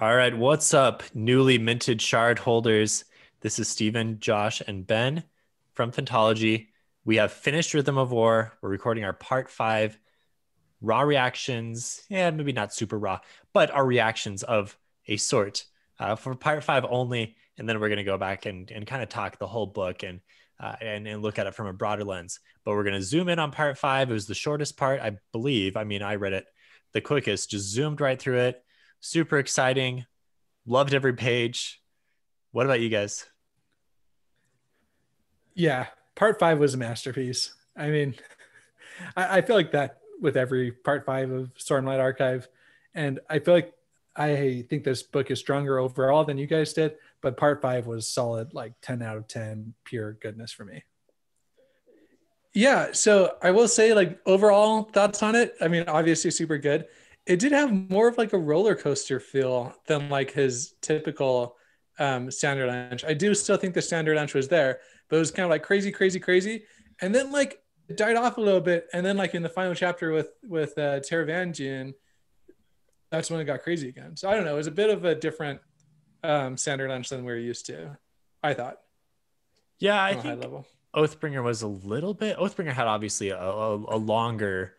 All right, what's up, newly minted shard holders? This is Steven, Josh, and Ben from Phantology. We have finished Rhythm of War. We're recording our part five raw reactions. Yeah, maybe not super raw, but our reactions of a sort for part five only. And then we're going to go back and kind of talk the whole book and look at it from a broader lens. But we're going to zoom in on part five. It was the shortest part, I believe. I mean, I read it the quickest, just zoomed right through it. Super exciting. Loved every page. What about you guys? Yeah, part five was a masterpiece. I mean, I feel like that with every part five of Stormlight Archive. And I feel like I think this book is stronger overall than you guys did, but part five was solid, like 10 out of 10, pure goodness for me. Yeah, so I will say, like, overall thoughts on it. I mean, obviously super good. It did have more of like a roller coaster feel than like his typical standard lunch. I do still think the standard lunch was there, but it was kind of like crazy, crazy, crazy. And then like it died off a little bit. And then like in the final chapter with Taravangian, that's when it got crazy again. So I don't know. It was a bit of a different standard lunch than we're used to, I thought, Yeah, I on a high think level. Oathbringer was a little bit. Oathbringer had obviously a longer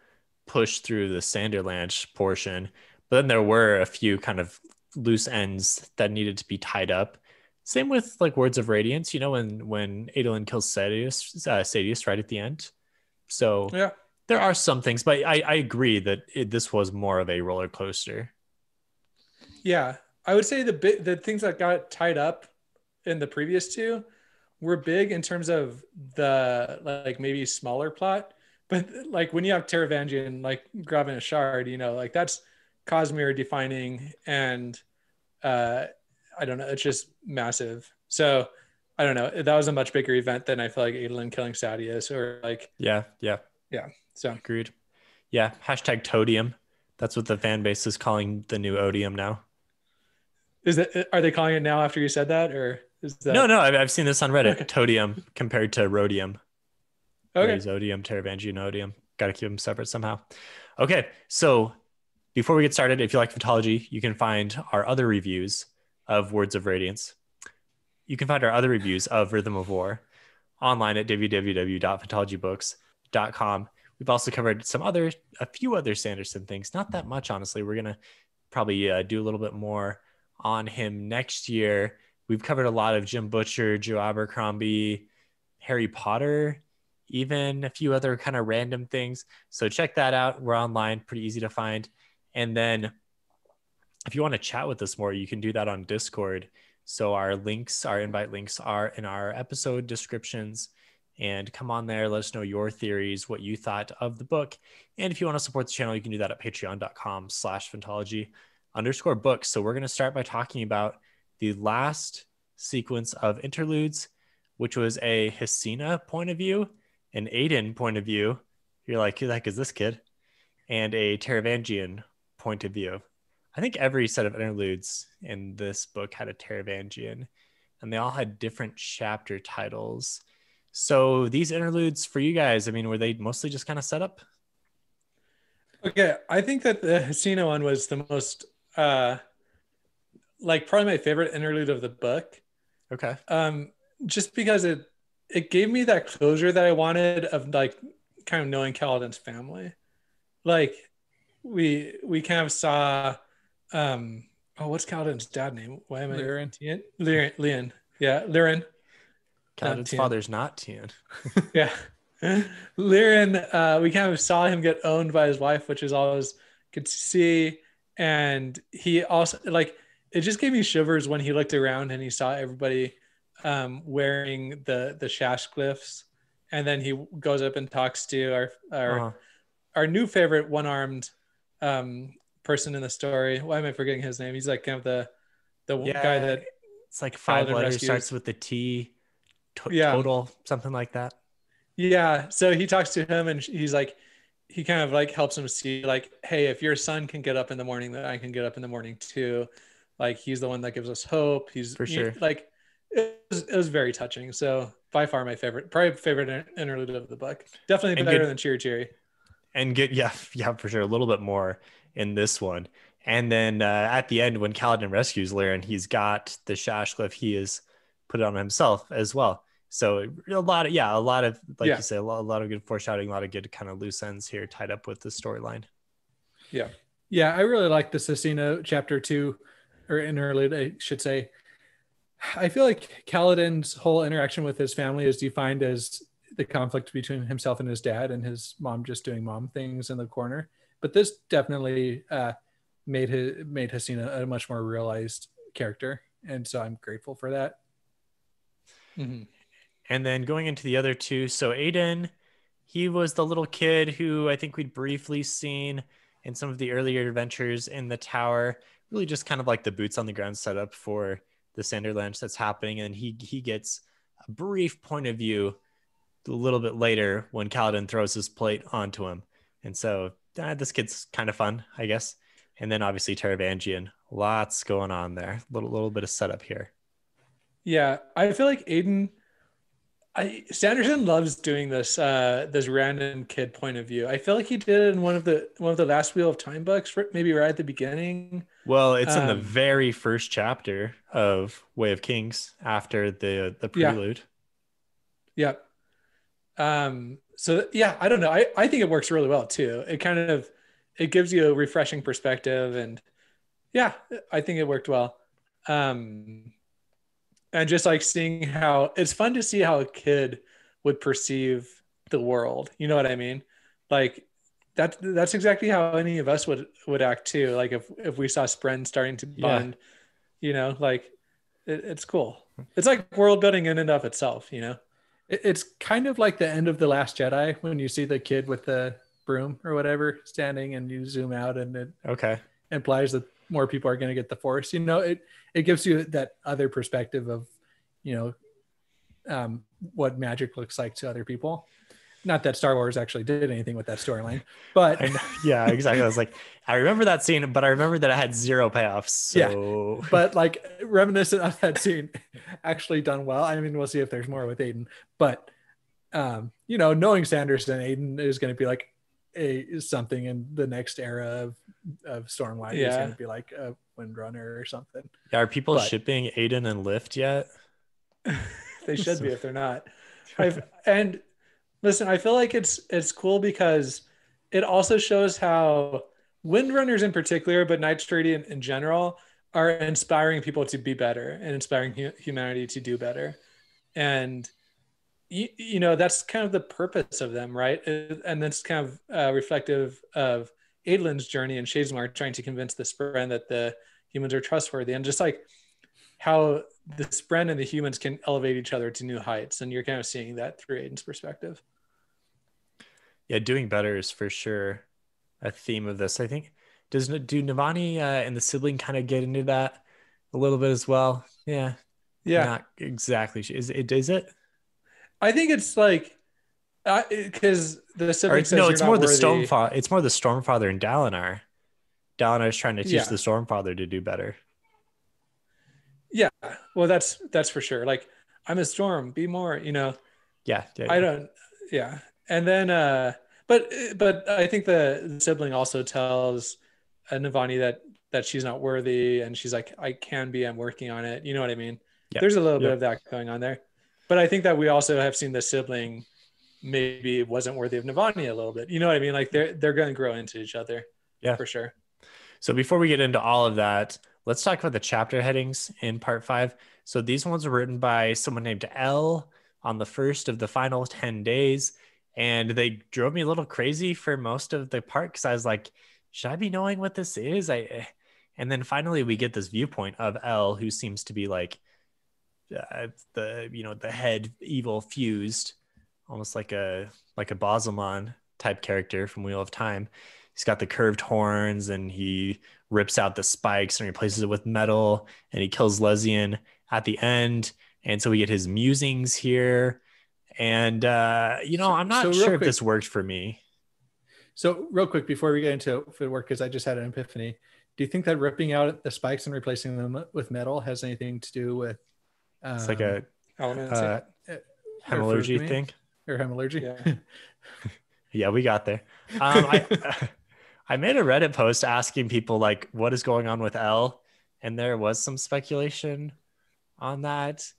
push through the Sanderlanche portion, but then there were a few kind of loose ends that needed to be tied up. Same with like Words of Radiance, when Adolin kills Sadius right at the end. So Yeah. there are some things, but I agree that this was more of a roller coaster. Yeah, I would say the things that got tied up in the previous two were big in terms of the like maybe smaller plot, but like when you have Taravangian like grabbing a shard, like that's Cosmere defining, and uh I don't know, it's just massive. So I don't know, that was a much bigger event than I feel like Adolin killing Sadius or like. Yeah, yeah, Yeah, so agreed. Yeah, hashtag Todium. That's what the fan base is calling the new Odium now. are they calling it now after you said that, or is No, that no, I've seen this on Reddit. okay? Todium compared to Rhodium. Okay. Raise Odium, Teravangian Odium. Got to keep them separate somehow. Okay, so before we get started, if you like photology, you can find our other reviews of Words of Radiance. You can find our other reviews of Rhythm of War online at www.photologybooks.com. We've also covered a few other Sanderson things. Not that much, honestly. We're gonna probably do a little bit more on him next year. We've covered a lot of Jim Butcher, Joe Abercrombie, Harry Potter, even a few other kind of random things. So check that out. We're online, pretty easy to find. And then if you want to chat with us more, you can do that on Discord. So our invite links are in our episode descriptions. And come on there, let us know your theories, what you thought of the book. And if you want to support the channel, you can do that at patreon.com/phantology_books. So we're going to start by talking about the last sequence of Interludes, which was a Hesina point of view, an Aiden point of view. You're like, who the heck is this kid? And a Taravangian point of view. I think every set of interludes in this book had a Taravangian, and they all had different chapter titles. So these interludes for you guys, I mean, were they mostly just kind of set up? Okay, I think that the Hasina one was the most like probably my favorite interlude of the book. Okay. Um just because it gave me that closure that I wanted of like kind of knowing Kaladin's family. Like we kind of saw what's Kaladin's dad name? Why am I Lyran. Tien? Lian. Yeah, Liran, not Kaladin's Tien. father's not Tien. Yeah. Liran, we kind of saw him get owned by his wife, which is always good to see. And he also like it just gave me shivers when he looked around and he saw everybody wearing the Shash glyphs. And then he goes up and talks to Uh-huh. our new favorite one-armed person in the story. Why am I forgetting his name? He's like kind of the guy Yeah, that it's like five Kaladin letters, starts rescues. with the T, Yeah. total, something like that. Yeah. So he talks to him and he's like, he kind of like helps him see like, hey, if your son can get up in the morning, then I can get up in the morning too. Like he's the one that gives us hope. He's For sure. like, it was very touching. So by far my favorite, probably favorite interlude of the book. Definitely And better good than Cheery Cheery. and good, yeah, yeah, for sure. A little bit more in this one. And then at the end, when Kaladin rescues Lyra and he's got the Shashcliff, he has put it on himself as well. So a lot of like you say, a lot of good foreshadowing, a lot of good kind of loose ends here tied up with the storyline. Yeah, I really like the Cecina chapter 2, or interlude, I should say. I feel like Kaladin's whole interaction with his family is defined as the conflict between himself and his dad, and his mom just doing mom things in the corner. But this definitely made Hasina a much more realized character, and so I'm grateful for that. Mm-hmm. And then going into the other two, so Aiden, he was the little kid who I think we'd briefly seen in some of the earlier adventures in the tower, really just kind of like the boots on the ground setup for the Sanderlanche that's happening. And he gets a brief point of view a little bit later when Kaladin throws his plate onto him. And so this kid's kind of fun, I guess. And then obviously Taravangian, lots going on there. Little bit of setup here. Yeah, I feel like Aiden, Sanderson loves doing this this random kid point of view. I feel like he did it in one of the last Wheel of Time books, maybe right at the beginning. Well, it's in the very first chapter of Way of Kings after the prelude. Yeah. So yeah, I don't know. I think it works really well too. It gives you a refreshing perspective, and yeah, I think it worked well. And just like seeing how it's fun to see how a kid would perceive the world. You know what I mean? Like that's exactly how any of us would act too. Like if we saw Spren starting to bond, you know, like it's cool. It's like world building in and of itself, you know? It's kind of like the end of The Last Jedi when you see the kid with the broom or whatever standing and you zoom out, and it implies that more people are going to get the Force. You know, it gives you that other perspective of, you know, what magic looks like to other people. Not that Star Wars actually did anything with that storyline, but yeah, exactly. I was like, I remember that scene, but I remember that I had zero payoffs. So but like reminiscent of that scene, actually done well. I mean, we'll see if there's more with Aiden, but you know, knowing Sanderson, Aiden is going to be like something in the next era of Stormlight. Yeah. He's going to be like a Windrunner or something. Yeah, are people shipping Aiden and Lift yet? They should be if they're not. And listen, I feel like it's cool because it also shows how Windrunners in particular, but Night Stradient in general, are inspiring people to be better and inspiring humanity to do better. And you know, that's kind of the purpose of them, right? And that's kind of reflective of Adelin's journey in Shadesmark, trying to convince the Spren that the humans are trustworthy, and just like how the Spren and the humans can elevate each other to new heights. And you're kind of seeing that through Aiden's perspective. Yeah, doing better is for sure a theme of this. I think do Navani and the sibling kind of get into that a little bit as well? Yeah. Not exactly. Is it? I think it's like because the sibling says no, it's more the Stormfather. It's more the Stormfather and Dalinar. Dalinar is trying to teach the Stormfather to do better. Yeah, well, that's for sure. Like, I'm a storm. Be more, you know. Yeah. I don't. Yeah, and then but I think the sibling also tells Navani that she's not worthy, and she's like, I can be. I'm working on it. You know what I mean? Yep. There's a little bit of that going on there, but I think that we also have seen the sibling maybe wasn't worthy of Navani a little bit. You know what I mean? Like they're going to grow into each other. Yeah, for sure. So before we get into all of that, let's talk about the chapter headings in part 5. So these ones were written by someone named L on the first of the final 10 days. And they drove me a little crazy for most of the part because I was like, should I be knowing what this is? And then finally we get this viewpoint of L, who seems to be like the head evil fused, almost like a Bazelmon type character from Wheel of Time. He's got the curved horns and he rips out the spikes and replaces it with metal, and he kills Lezian at the end. And so we get his musings here. And, I'm not sure if this worked for me. So real quick, before we get into if it worked, because I just had an epiphany. Do you think that ripping out the spikes and replacing them with metal has anything to do with it's like a hemorrhagy thing? Or hemorrhagy? Yeah. Yeah, we got there. I made a Reddit post asking people like what is going on with L, and there was some speculation on that.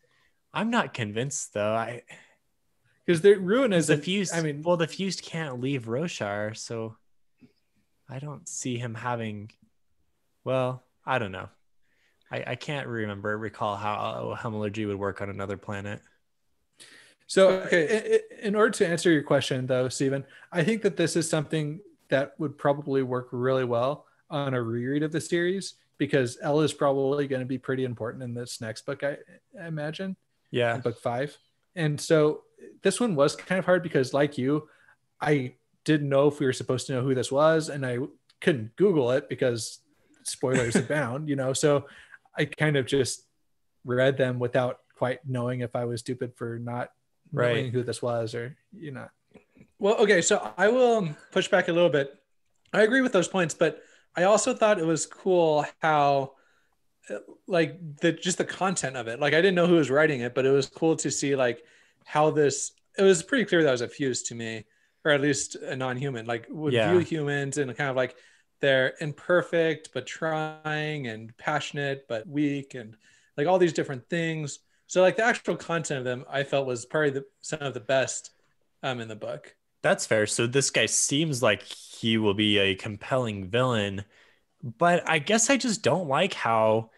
I'm not convinced though. Because the ruin The isn't. fused, I mean, well, the fused can't leave Roshar, so I don't see him having. Well, I don't know. I can't recall how hemalurgy would work on another planet. so Okay. in order to answer your question, though, Stephen, I think that this is something that would probably work really well on a reread of the series because Elle is probably going to be pretty important in this next book, I imagine, Yeah. in book 5. And so this one was kind of hard because, like you, I didn't know if we were supposed to know who this was, and I couldn't Google it because spoilers abound, So I kind of just read them without quite knowing if I was stupid for not knowing who this was or. Well, okay, so I will push back a little bit. I agree with those points, but I also thought it was cool how like just the content of it. Like I didn't know who was writing it, but it was cool to see like how this it was pretty clear that was a fuse to me, or at least a non-human, like would view humans and kind of like they're imperfect but trying and passionate but weak and like all these different things. So like the actual content of them I felt was probably some of the best in the book. That's fair. So this guy seems like he will be a compelling villain, but I guess I just don't like how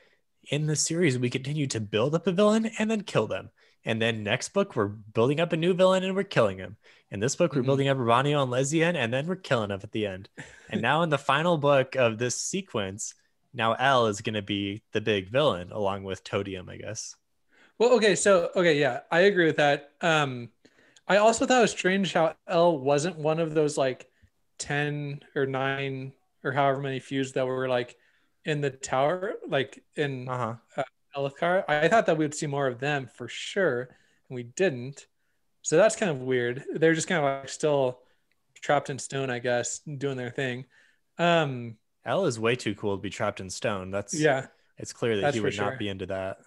in the series we continue to build up a villain and then kill them. And then next book we're building up a new villain and we're killing him. In this book we're building up Ronio and Lezian and then we're killing him at the end. And now in the final book of this sequence, now L is going to be the big villain along with Todium, I guess. Well, okay, yeah, I agree with that. I also thought it was strange how L wasn't one of those like 10 or 9 or however many fuse that were like in the tower, like in Elithkar. I thought that we would see more of them for sure, and we didn't. So that's kind of weird. They're just kind of like still trapped in stone, I guess, doing their thing. L is way too cool to be trapped in stone. It's clear that he would not be into that.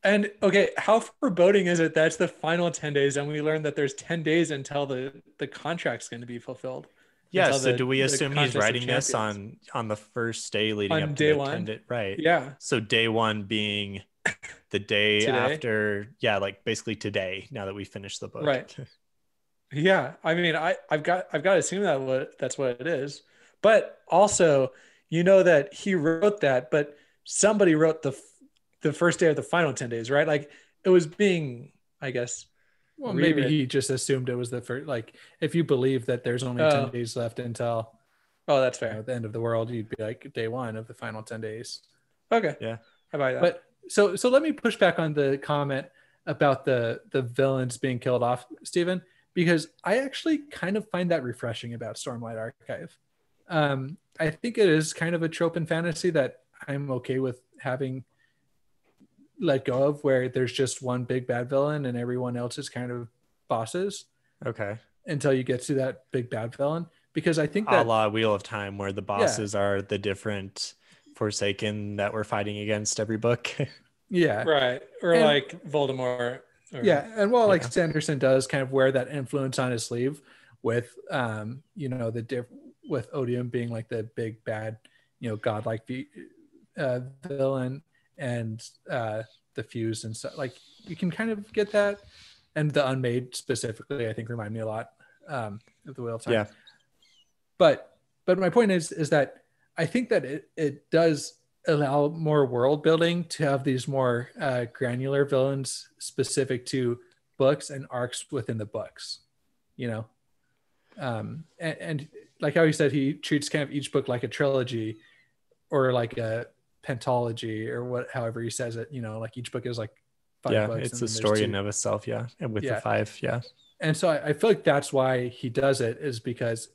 And okay, how foreboding is it that's the final 10 days and we learn that there's 10 days until the contract's going to be fulfilled? Yeah, so do we assume he's writing this on the first day leading up to day the one? 10 right? Yeah. So day one being the day after, like basically today, now that we finished the book. Right. Yeah. I mean, I've got to assume that's what it is. But also, that he wrote that, but somebody wrote the first day of the final 10 days, right? Like it was being, I guess. Well, maybe he just assumed it was the first, like if you believe that there's only 10 days left until that's fair. The end of the world, you'd be like day one of the final 10 days. Okay. Yeah. How about that? But so let me push back on the comment about the villains being killed off, Stephen, because I actually kind of find that refreshing about Stormlight Archive. I think it is kind of a trope in fantasy that I'm okay with having let go of, where there's just one big bad villain and everyone else is kind of bosses. Okay. Until you get to that big bad villain, because I think that a la Wheel of Time, where the bosses are the different Forsaken that we're fighting against every book. Yeah. Right. Or like Voldemort. And like Sanderson does kind of wear that influence on his sleeve with with Odium being like the big bad, godlike villain, and the fuse and stuff. Like you can kind of get that, and the Unmade specifically, I think, remind me a lot of the Wheel of Time. Yeah. But my point is that I think that it does allow more world building to have these more granular villains specific to books and arcs within the books, and like how he said, he treats kind of each book like a trilogy or like a pentology or however he says it, like each book is like 5 books. It's a story in and of itself. Yeah. And with the 5. Yeah. And so I feel like that's why he does it, is because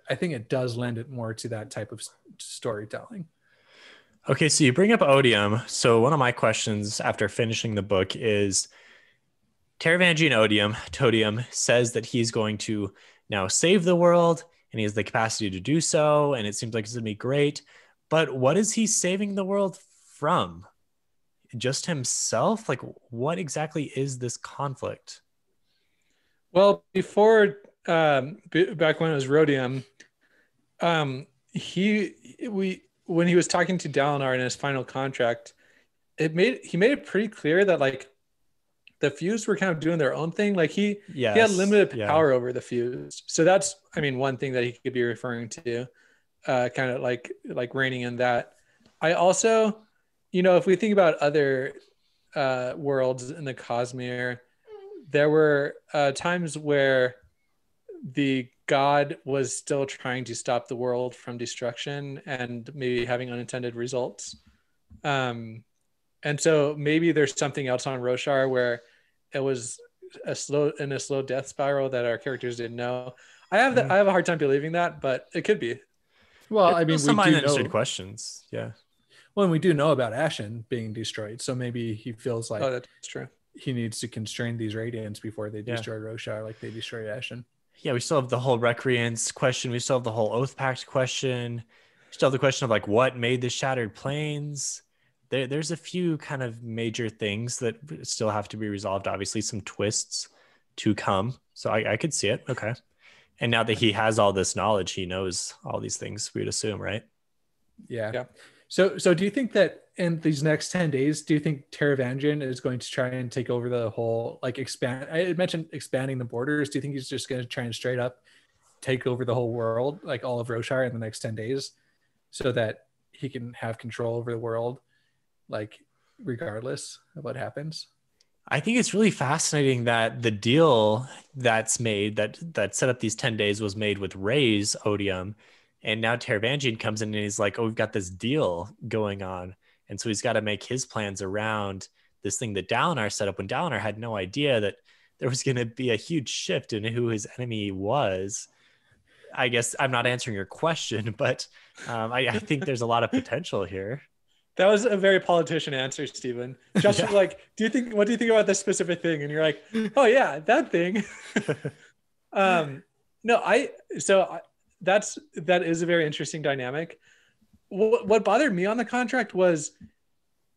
I think it does lend it more to that type of storytelling. Okay, so you bring up Odium. So one of my questions after finishing the book is Taravangian Todium says that he's going to now save the world and he has the capacity to do so. And it seems like it's going to be great. But what is he saving the world from? Just himself? Like, what exactly is this conflict? Well, before, back when it was Rhodium, When he was talking to Dalinar in his final contract, he made it pretty clear that like the fused were kind of doing their own thing. Like he had limited power over the fused. So that's, I mean, one thing that he could be referring to, kind of like reigning in that. I also, if we think about other worlds in the Cosmere, there were times where the god was still trying to stop the world from destruction and maybe having unintended results. And so maybe there's something else on Roshar where it was a slow death spiral that our characters didn't know. I have a hard time believing that, but it could be. Well, I mean, some unanswered questions. Yeah. Well, and we do know about Ashen being destroyed, so maybe he feels like that's true. He needs to constrain these Radiants before they destroy Roshar, like they destroy Ashen. Yeah, we still have the whole Recreants question. We still have the whole Oath Pact question. We still have the question of like what made the Shattered Plains. There's a few kind of major things that still have to be resolved. Obviously, some twists to come. So I could see it. Okay. And now that he has all this knowledge, he knows all these things, we would assume, right? Yeah. So do you think that in these next 10 days, do you think Taravangian is going to try and take over the whole, like expand? I mentioned expanding the borders. Do you think he's just going to try and straight up take over the whole world, like all of Roshar in the next 10 days so that he can have control over the world, like regardless of what happens? I think it's really fascinating that the deal that's made that set up these 10 days was made with Ray's Odium. And now Taravangian comes in and he's like, oh, we've got this deal going on. And so he's got to make his plans around this thing that Dalinar set up when Dalinar had no idea that there was going to be a huge shift in who his enemy was. I guess I'm not answering your question, but I think there's a lot of potential here. That was a very politician answer, Stephen. Josh was like, what do you think about this specific thing? And you're like, oh yeah, that thing. That is a very interesting dynamic. What bothered me on the contract was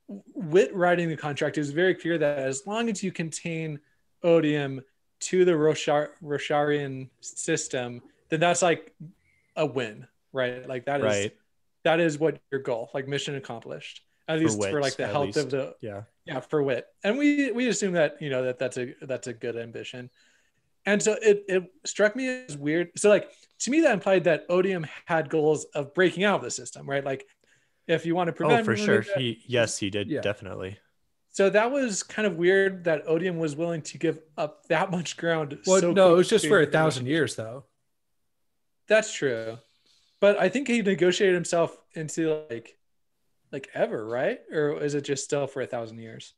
Wit writing the contract. It was very clear that as long as you contain Odium to the Rosharian system, then that's like a win, right? Like that is what your goal, like mission accomplished, at least for like the health of the for Wit. And we assume that that's a good ambition. And so it struck me as weird. So like to me that implied that Odium had goals of breaking out of the system, right? Like if you want to prevent. Oh, for sure. He did. Yeah. Definitely. So that was kind of weird that Odium was willing to give up that much ground. Well, no, it was just for 1,000 years though. That's true. But I think he negotiated himself into like ever, right? Or is it just still for 1,000 years?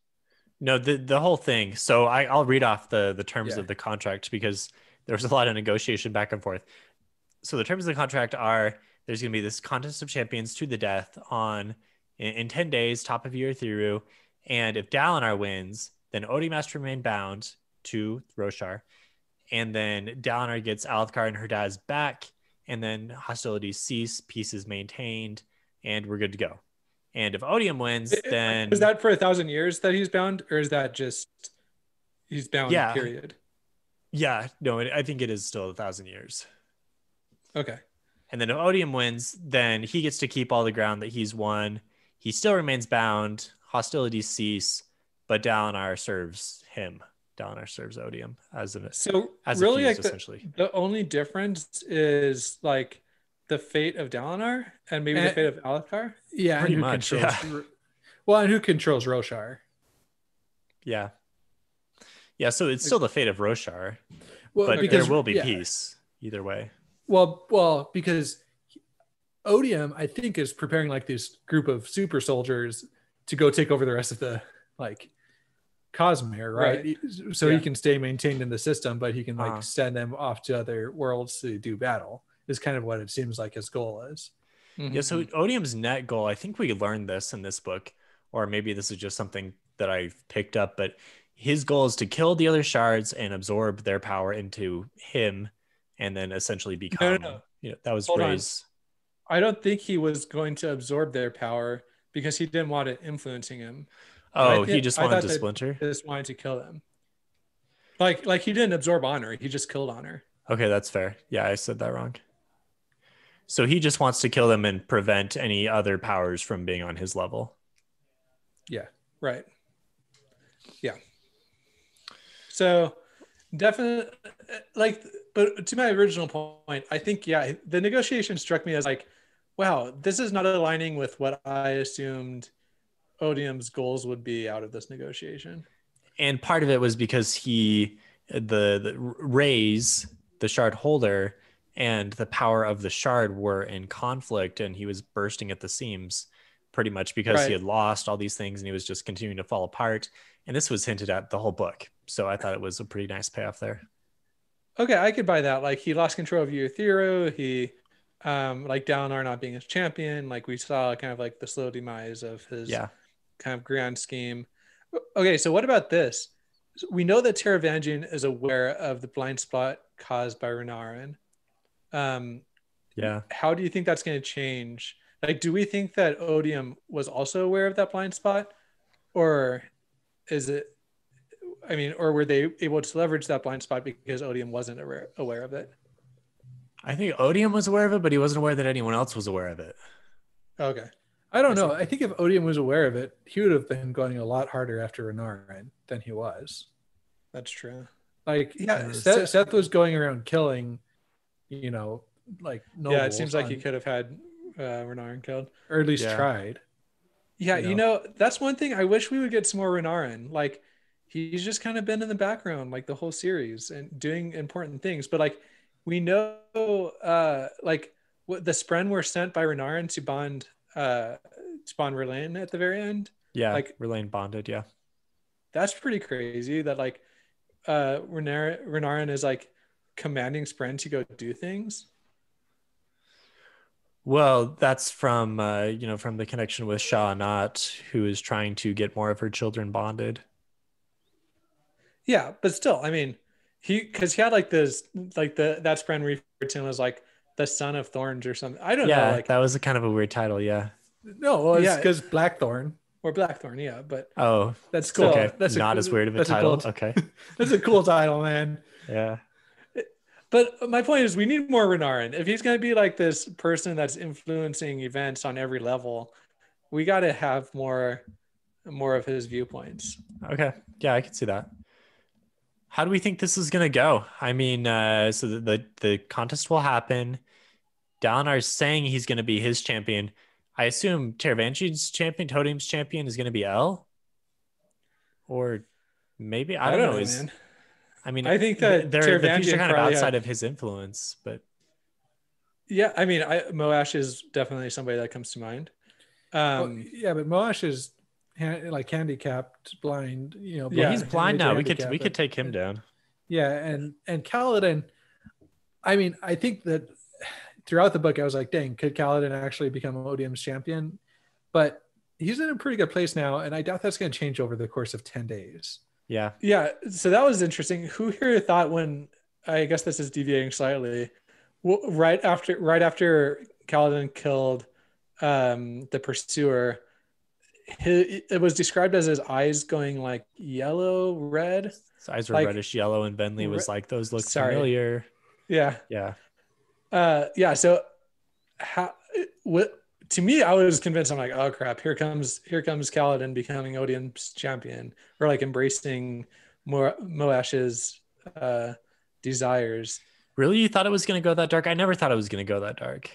No, the whole thing. So I'll read off the terms of the contract because there was a lot of negotiation back and forth. So the terms of the contract are there's going to be this contest of champions to the death in 10 days, top of year through. And if Dalinar wins, then Odium has to remain bound to Roshar. And then Dalinar gets Alethkar and her dad's back. And then hostilities cease, peace is maintained, and we're good to go. And if Odium wins, then... Is that for 1,000 years that he's bound? Or is that just he's bound, period? Yeah, no, I think it is still 1,000 years. Okay. And then if Odium wins, then he gets to keep all the ground that he's won. He still remains bound. Hostilities cease, but Dalinar serves him. Dalinar serves Odium as really a fuse, like essentially. The only difference is like the fate of Dalinar and maybe the fate of Alethkar. Yeah, pretty much. Well, and who controls Roshar? Yeah. Yeah, so it's still the fate of Roshar, but because there will be peace either way. Well, because Odium, I think, is preparing like this group of super soldiers to go take over the rest of the like Cosmere, right? So he can stay maintained in the system, but he can like send them off to other worlds to do battle. Is kind of what it seems like his goal is. Mm-hmm. Yeah. So Odium's net goal, I think we learned this in this book, or maybe this is just something that I've picked up, but his goal is to kill the other shards and absorb their power into him, and then essentially become. No. That was Ray's. I don't think he was going to absorb their power because he didn't want it influencing him. Oh, he just wanted to splinter? He just wanted to kill them. Like he didn't absorb honor. He just killed honor. Okay, that's fair. Yeah, I said that wrong. So he just wants to kill them and prevent any other powers from being on his level. Yeah. Right. Yeah. So definitely, like, but to my original point, I think, yeah, the negotiation struck me as like, wow, this is not aligning with what I assumed Odium's goals would be out of this negotiation. And part of it was because the rays, the shard holder, and the power of the shard were in conflict, and he was bursting at the seams pretty much because he Right. had lost all these things and he was just continuing to fall apart. And this was hinted at the whole book. So I thought it was a pretty nice payoff there. Okay, I could buy that. Like he lost control of Euthero. He like Dalinar not being his champion. Like we saw kind of like the slow demise of his Yeah. kind of grand scheme. Okay, so what about this? We know that Taravangian is aware of the blind spot caused by Renarin. Yeah. How do you think that's going to change? Like, do we think that Odium was also aware of that blind spot, or is it? I mean, or were they able to leverage that blind spot because Odium wasn't aware of it? I think Odium was aware of it, but he wasn't aware that anyone else was aware of it. Okay. I don't I know. see. I think if Odium was aware of it, he would have been going a lot harder after Renarin than he was. That's true. Like, Yeah, Seth was going around killing, like nobles. Yeah, it seems like he could have had Renarin killed. or at least Yeah. tried. Yeah, You know? that's one thing I wish we would get some more Renarin. Like, he's just kind of been in the background like the whole series and doing important things. But like, we know, like, what the Spren were sent by Renarin to bond Relaine at the very end. Yeah. Like, Relaine bonded. Yeah. that's pretty crazy. That like, Renarin is like commanding Spren to go do things. Well, that's from from the connection with Shalon, who is trying to get more of her children bonded. Yeah, but still, I mean, because he had like this, like that Spren referred to him as like the son of thorns or something. I don't know, Yeah, like, that was a kind of a weird title. Yeah. No, well, it's Yeah. because Blackthorn. or Blackthorn, yeah. But Oh, That's cool. okay. That's Not as weird of a that's title. cool, Okay. That's a cool title, man. Yeah. but my point is, we need more Renarin. If he's going to be like this person that's influencing events on every level, we got to have more of his viewpoints. Okay. Yeah, I can see that. How do we think this is gonna go? I mean, so the contest will happen. Dalinar's saying he's gonna be his champion. I assume Taravangian's champion, Totem's champion is gonna be L, or maybe I don't know. man. I mean, I think that they're the things are Taravangian kind of probably outside had- of his influence, but Yeah, I mean, Moash is definitely somebody that comes to mind. Well, yeah, but Moash is like handicapped, blind. Yeah, he's blind now. We could take him down. Yeah, and Kaladin. I mean, I think that throughout the book, I was like, dang, could Kaladin actually become Odium's champion? But he's in a pretty good place now, and I doubt that's going to change over the course of 10 days. Yeah. Yeah, so that was interesting. Who here thought when, I guess this is deviating slightly, right after Kaladin killed the pursuer, it was described as his eyes going like yellow, red. His eyes were Like- reddish yellow, and Bentley was like, "Those look Sorry. familiar." Yeah. Yeah. Yeah. So to me, I was convinced. I'm like, oh crap, here comes Kaladin becoming Odium's champion, or like embracing Moash's desires. Really, you thought it was gonna go that dark? I never thought it was gonna go that dark.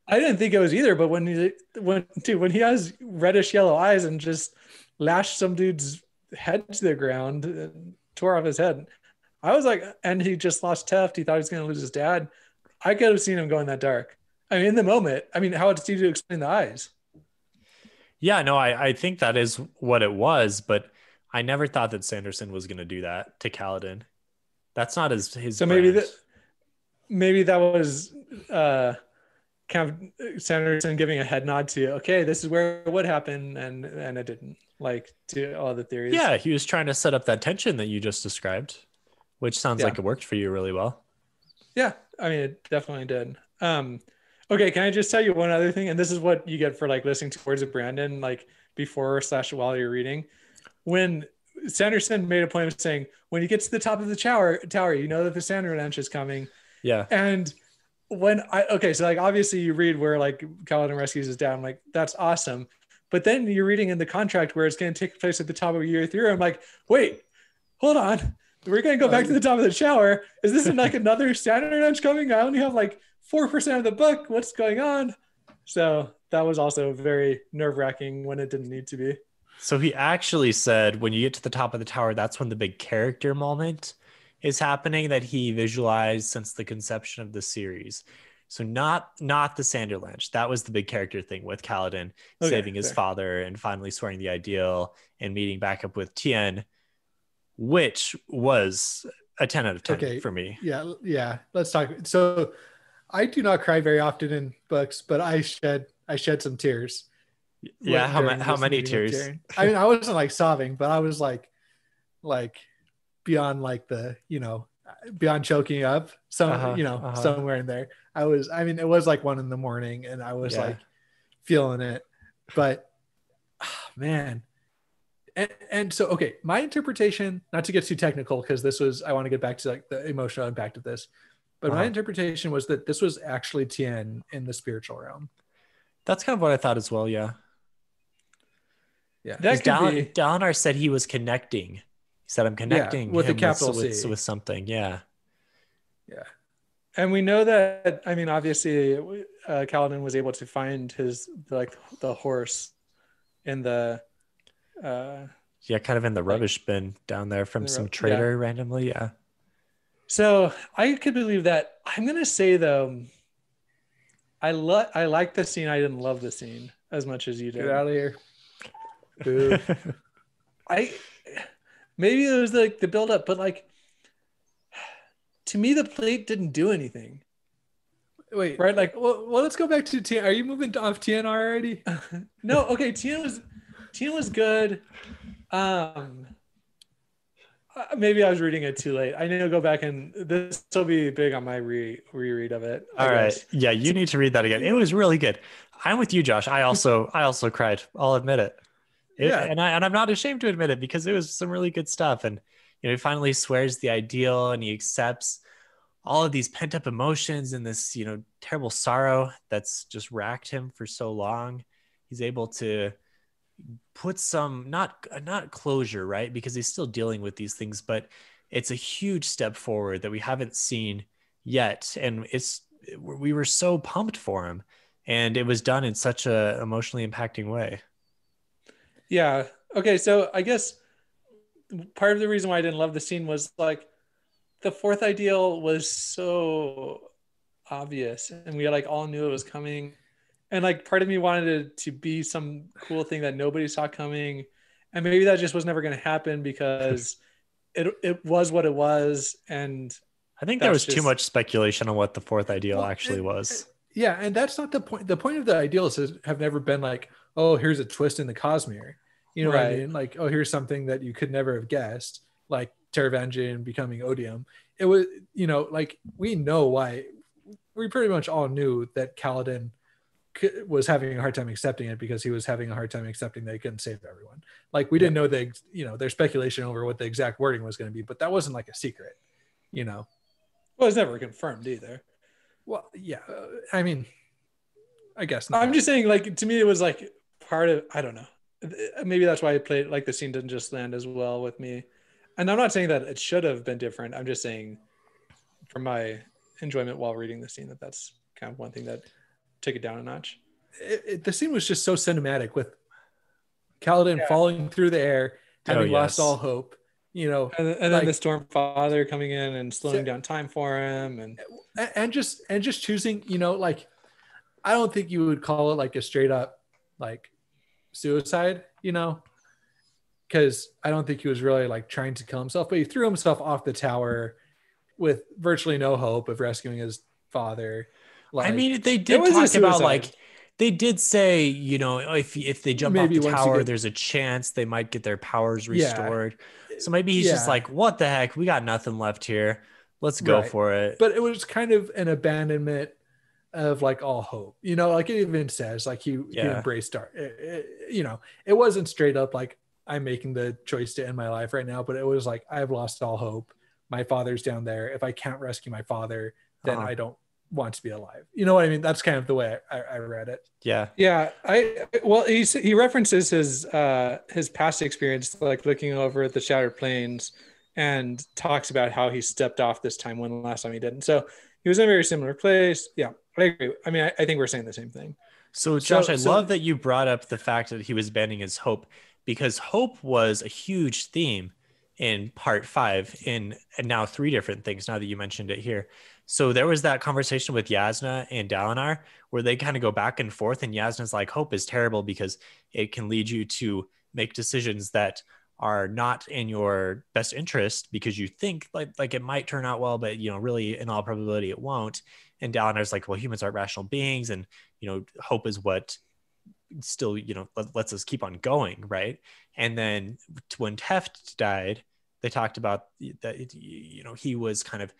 I didn't think it was either, but when he has reddish yellow eyes and just lashed some dude's head to the ground and tore off his head, I was like, and he just lost Teft. He thought he was going to lose his dad. I could have seen him going that dark. I mean, in the moment, I mean, how it's easy to explain the eyes. Yeah, no, I think that is what it was, but I never thought that Sanderson was gonna do that to Kaladin. That's not his. So maybe brand. maybe that was kind of Sanderson giving a head nod to, okay, this is where it would happen, and it didn't, like, to all the theories. Yeah, he was trying to set up that tension that you just described, which sounds Yeah. like it worked for you really well. Yeah, I mean, it definitely did. Okay, can I just tell you one other thing? And this is what you get for like listening to Words of Brandon, like before / while you're reading. When Sanderson made a point of saying, when you get to the top of the tower, you know that the Sand Revenge is coming. Yeah. And so like obviously you read where like Kaladin rescues his dad. I'm like, that's awesome. But then you're reading in the contract where it's going to take place at the top of year 3. I'm like, wait, hold on. We're going to go back to the top of the shower. Is this like another standard edge coming? I only have like 4% of the book. What's going on? So that was also very nerve-wracking when it didn't need to be. So he actually said when you get to the top of the tower, that's when the big character moment is happening that he visualized since the conception of the series. So not the Sanderlanche. That was the big character thing with Kaladin saving his father and finally swearing the ideal and meeting back up with Tien, which was a 10 out of 10 for me. Yeah. Let's talk. So I do not cry very often in books, but I shed some tears. Yeah, how many tears? I mean, I wasn't like sobbing, but I was like beyond like beyond choking up, somewhere in there. I mean, it was like 1 a.m. and I was like feeling it, but man. And so, okay, my interpretation, not to get too technical, because I want to get back to like the emotional impact of this, but my interpretation was that this was actually Tien in the spiritual realm. That's kind of what I thought as well. Yeah. Yeah. Dalinar said he was connecting. He said, I'm connecting with the capital C. With something. Yeah. Yeah. And we know that, I mean, obviously Kaladin was able to find the horse in the, kind of in the rubbish bin down there from some trader randomly. Yeah. So I could believe that. I'm going to say though, I like the scene. I didn't love the scene as much as you did. Get out of here. Maybe it was like the build up, but like to me, the plate didn't do anything. Wait, right? Like, well, let's go back to Tien. Are you moving off Tien already? No. Okay. Tien was good. Maybe I was reading it too late. I need to go back and this will be big on my reread of it. All right. Yeah, you need to read that again. It was really good. I'm with you, Josh. I also cried. I'll admit it. And I'm not ashamed to admit it because it was some really good stuff. And he finally swears the ideal and he accepts all of these pent up emotions and this terrible sorrow that's just racked him for so long. He's able to put some not closure, right? Because he's still dealing with these things, but it's a huge step forward that we haven't seen yet. And we were so pumped for him, and it was done in such a emotionally impacting way. Yeah. Okay. So I guess part of the reason why I didn't love the scene was like the fourth ideal was so obvious and we like all knew it was coming. And like part of me wanted it to be some cool thing that nobody saw coming. And maybe that just was never going to happen because it was what it was. And I think there was too much speculation on what the fourth ideal actually was. Yeah. And that's not the point. The point of the ideals have never been like, oh, here's a twist in the Cosmere. You know what I mean? Like, oh, here's something that you could never have guessed, like Taravangian becoming Odium. It was, like we know why. We pretty much all knew that Kaladin was having a hard time accepting it because he was having a hard time accepting that he couldn't save everyone. Like we didn't know there's speculation over what the exact wording was going to be, but that wasn't like a secret, Well, it's never confirmed either. Well, yeah. I mean, I guess not. I'm just saying, like, to me, it was like part of, I don't know. Maybe that's why I played, like, the scene didn't just land as well with me. And I'm not saying that it should have been different. I'm just saying from my enjoyment while reading the scene that's kind of one thing that took it down a notch. The scene was just so cinematic with Kaladin falling through the air, having lost all hope, and then the Storm Father coming in and slowing down time for him, and just choosing, like I don't think you would call it like a straight up like suicide, because I don't think he was really like trying to kill himself, but he threw himself off the tower with virtually no hope of rescuing his father. Like, I mean, they did talk about like they did say, if they jump off the tower, there's a chance they might get their powers restored. Yeah. So maybe he's just like, what the heck? We got nothing left here. Let's go for it. But it was kind of an abandonment of like all hope, like it even says like he embraced it wasn't straight up like I'm making the choice to end my life right now, but it was like I've lost all hope. My father's down there. If I can't rescue my father, then I don't want to be alive. You know what I mean? That's kind of the way I read it. Yeah. Yeah, he references his past experience, like looking over at the Shattered Plains, and talks about how he stepped off this time when the last time he didn't. So he was in a very similar place. Yeah, I agree. I mean, I think we're saying the same thing. So Josh, I love that you brought up the fact that he was abandoning his hope, because hope was a huge theme in part 5 and now 3 different things now that you mentioned it here. So there was that conversation with Yasna and Dalinar where they kind of go back and forth, and Yasna's like, hope is terrible because it can lead you to make decisions that are not in your best interest because you think like it might turn out well, but really in all probability it won't. And Dalinar's like, well, humans are rational beings, and hope is what still lets us keep on going, right? And then when Teft died, they talked about that he was kind of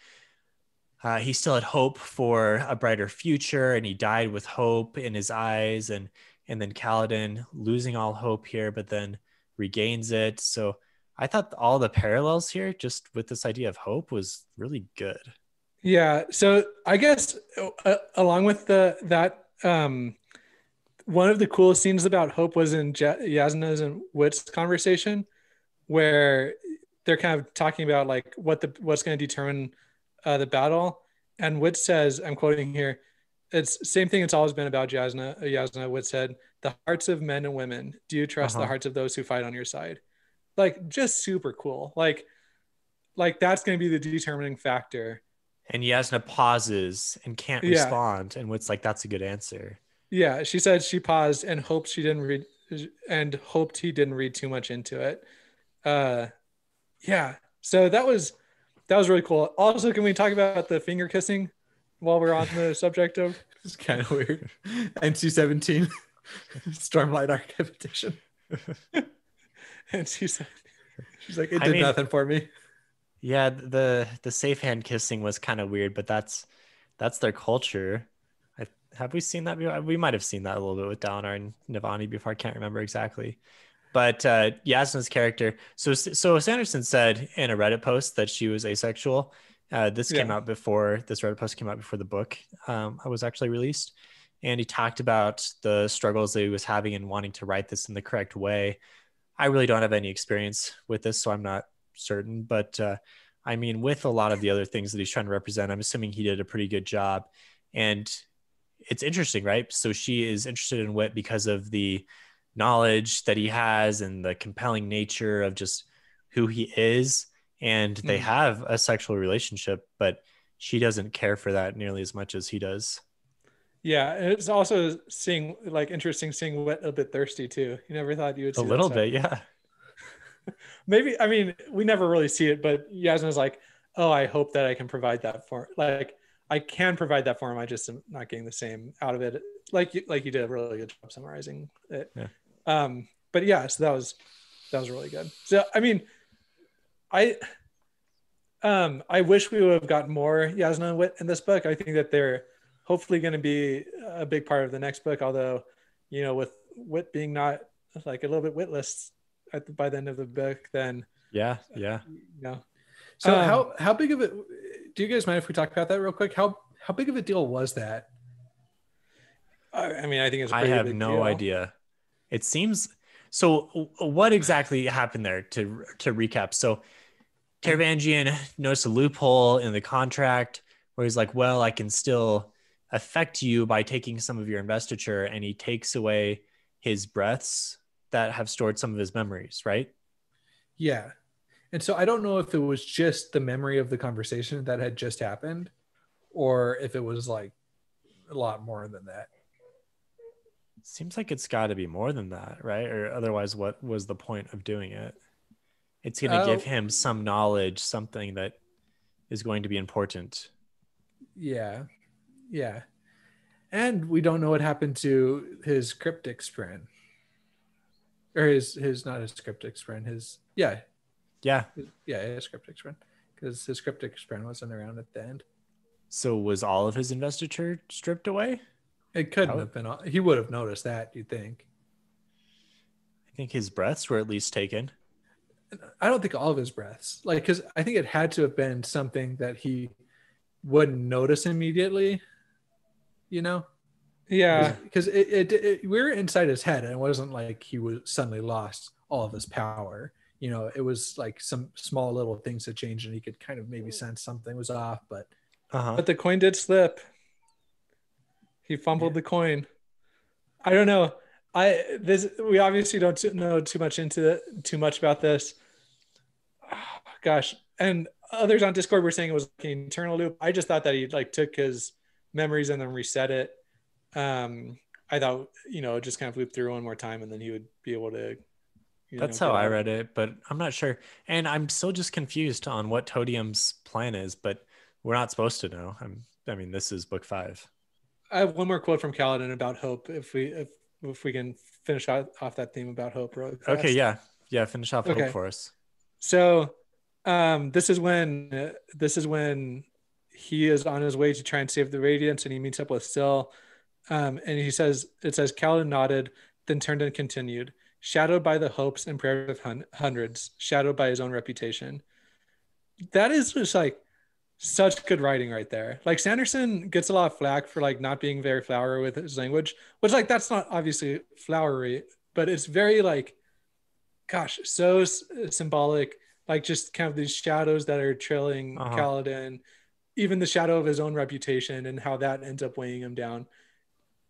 he still had hope for a brighter future, and he died with hope in his eyes. And then Kaladin losing all hope here, but then regains it. So I thought all the parallels here just with this idea of hope was really good. Yeah, so I guess along with that one of the coolest scenes about hope was in Yasna's and Wit's conversation, where they're kind of talking about like what's going to determine the battle. And Wit says, I'm quoting here, it's same thing it's always been about Yasna. Wit said, the hearts of men and women, do you trust the hearts of those who fight on your side? Like, just super cool. Like that's going to be the determining factor. And Yasna pauses and can't respond, and Wit's like, that's a good answer. Yeah, she said she paused and hoped he didn't read too much into it. Yeah, so that was really cool. Also, can we talk about the finger kissing while we're on the subject of? It's kind of weird. NC-17 Stormlight Archive edition. And she's like, it did nothing for me. Yeah, the safe hand kissing was kind of weird, but that's their culture. Have we seen that before? We might have seen that a little bit with Dalinar and Navani before. I can't remember exactly. But Yasna's character. So Sanderson said in a Reddit post that she was asexual. This Reddit post came out before the book was actually released. And he talked about the struggles that he was having and wanting to write this in the correct way. I really don't have any experience with this, so I'm not certain. But I mean, with a lot of the other things that he's trying to represent, I'm assuming he did a pretty good job. And it's interesting, right? So she is interested in Wit because of the knowledge that he has and the compelling nature of just who he is. And they have a sexual relationship, but she doesn't care for that nearly as much as he does. Yeah, and it's also interesting seeing Wit a bit thirsty too. You never thought you would see a little bit, yeah. Maybe, I mean, we never really see it, but Yasna's like, oh, I hope that I can provide that for, like, I can provide that for him. I just am not getting the same out of it. Like you did a really good job summarizing it. Yeah. But yeah, so that was really good. So, I mean, I wish we would have gotten more Yasna and Wit in this book. I think that they're hopefully going to be a big part of the next book. Although, with Wit being not like a little bit witless by the end of the book, then yeah. So how big of it? Do you guys mind if we talk about that real quick? How big of a deal was that? I mean, I think it's. I have no idea. It seems so. What exactly happened there? To recap, so Taravangian noticed a loophole in the contract where he's like, "Well, I can still affect you by taking some of your investiture," and he takes away his breaths that have stored some of his memories, right? Yeah. And so I don't know if it was just the memory of the conversation that had just happened, or if it was like a lot more than that. Seems like it's got to be more than that, right? Or otherwise, what was the point of doing it? It's going to give him some knowledge, something that is going to be important. Yeah. And we don't know what happened to his cryptic spren. Or his not his cryptic spren, his cryptic spren, because his cryptic spren wasn't around at the end. So was all of his investiture stripped away? It couldn't have been. He would have noticed that, you'd think. I think his breaths were at least taken. I don't think all of his breaths, because I think it had to have been something that he wouldn't notice immediately. you know? Yeah. Because we were inside his head, and it wasn't like he was suddenly lost all of his power. You know, it was like some small little things that changed, and he could kind of maybe sense something was off. But But the coin did slip. He fumbled the coin. I don't know. We obviously don't know too much about this. Gosh, and others on Discord were saying it was like an internal loop. I just thought that he like took his memories and then reset it. I thought, it just kind of looped through one more time and then he would be able to, That's how I read it, but I'm not sure. And I'm still just confused on what Todium's plan is, but we're not supposed to know. I mean, this is book 5. I have one more quote from Kaladin about hope. If we can finish off that theme about hope really fast. Okay, yeah. Finish off hope for us. So, this is when he is on his way to try and save the Radiance, and he meets up with Syl. And it says, Kaladin nodded, then turned and continued, shadowed by the hopes and prayers of hundreds, shadowed by his own reputation. That is just like such good writing right there. Like Sanderson gets a lot of flack for like not being very flowery with his language, which like that's not obviously flowery, but it's very like, gosh, so symbolic. Like just kind of these shadows that are trailing Kaladin, even the shadow of his own reputation and how that ends up weighing him down.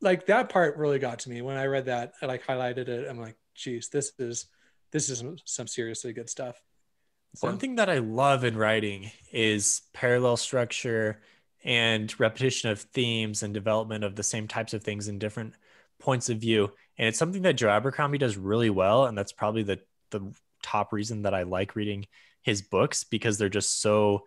Like that part really got to me when I read that. I like highlighted it. I'm like, geez, this is some seriously good stuff. So. One thing that I love in writing is parallel structure and repetition of themes and development of the same types of things in different points of view. And it's something that Joe Abercrombie does really well. And that's probably the top reason that I like reading his books, because they're just so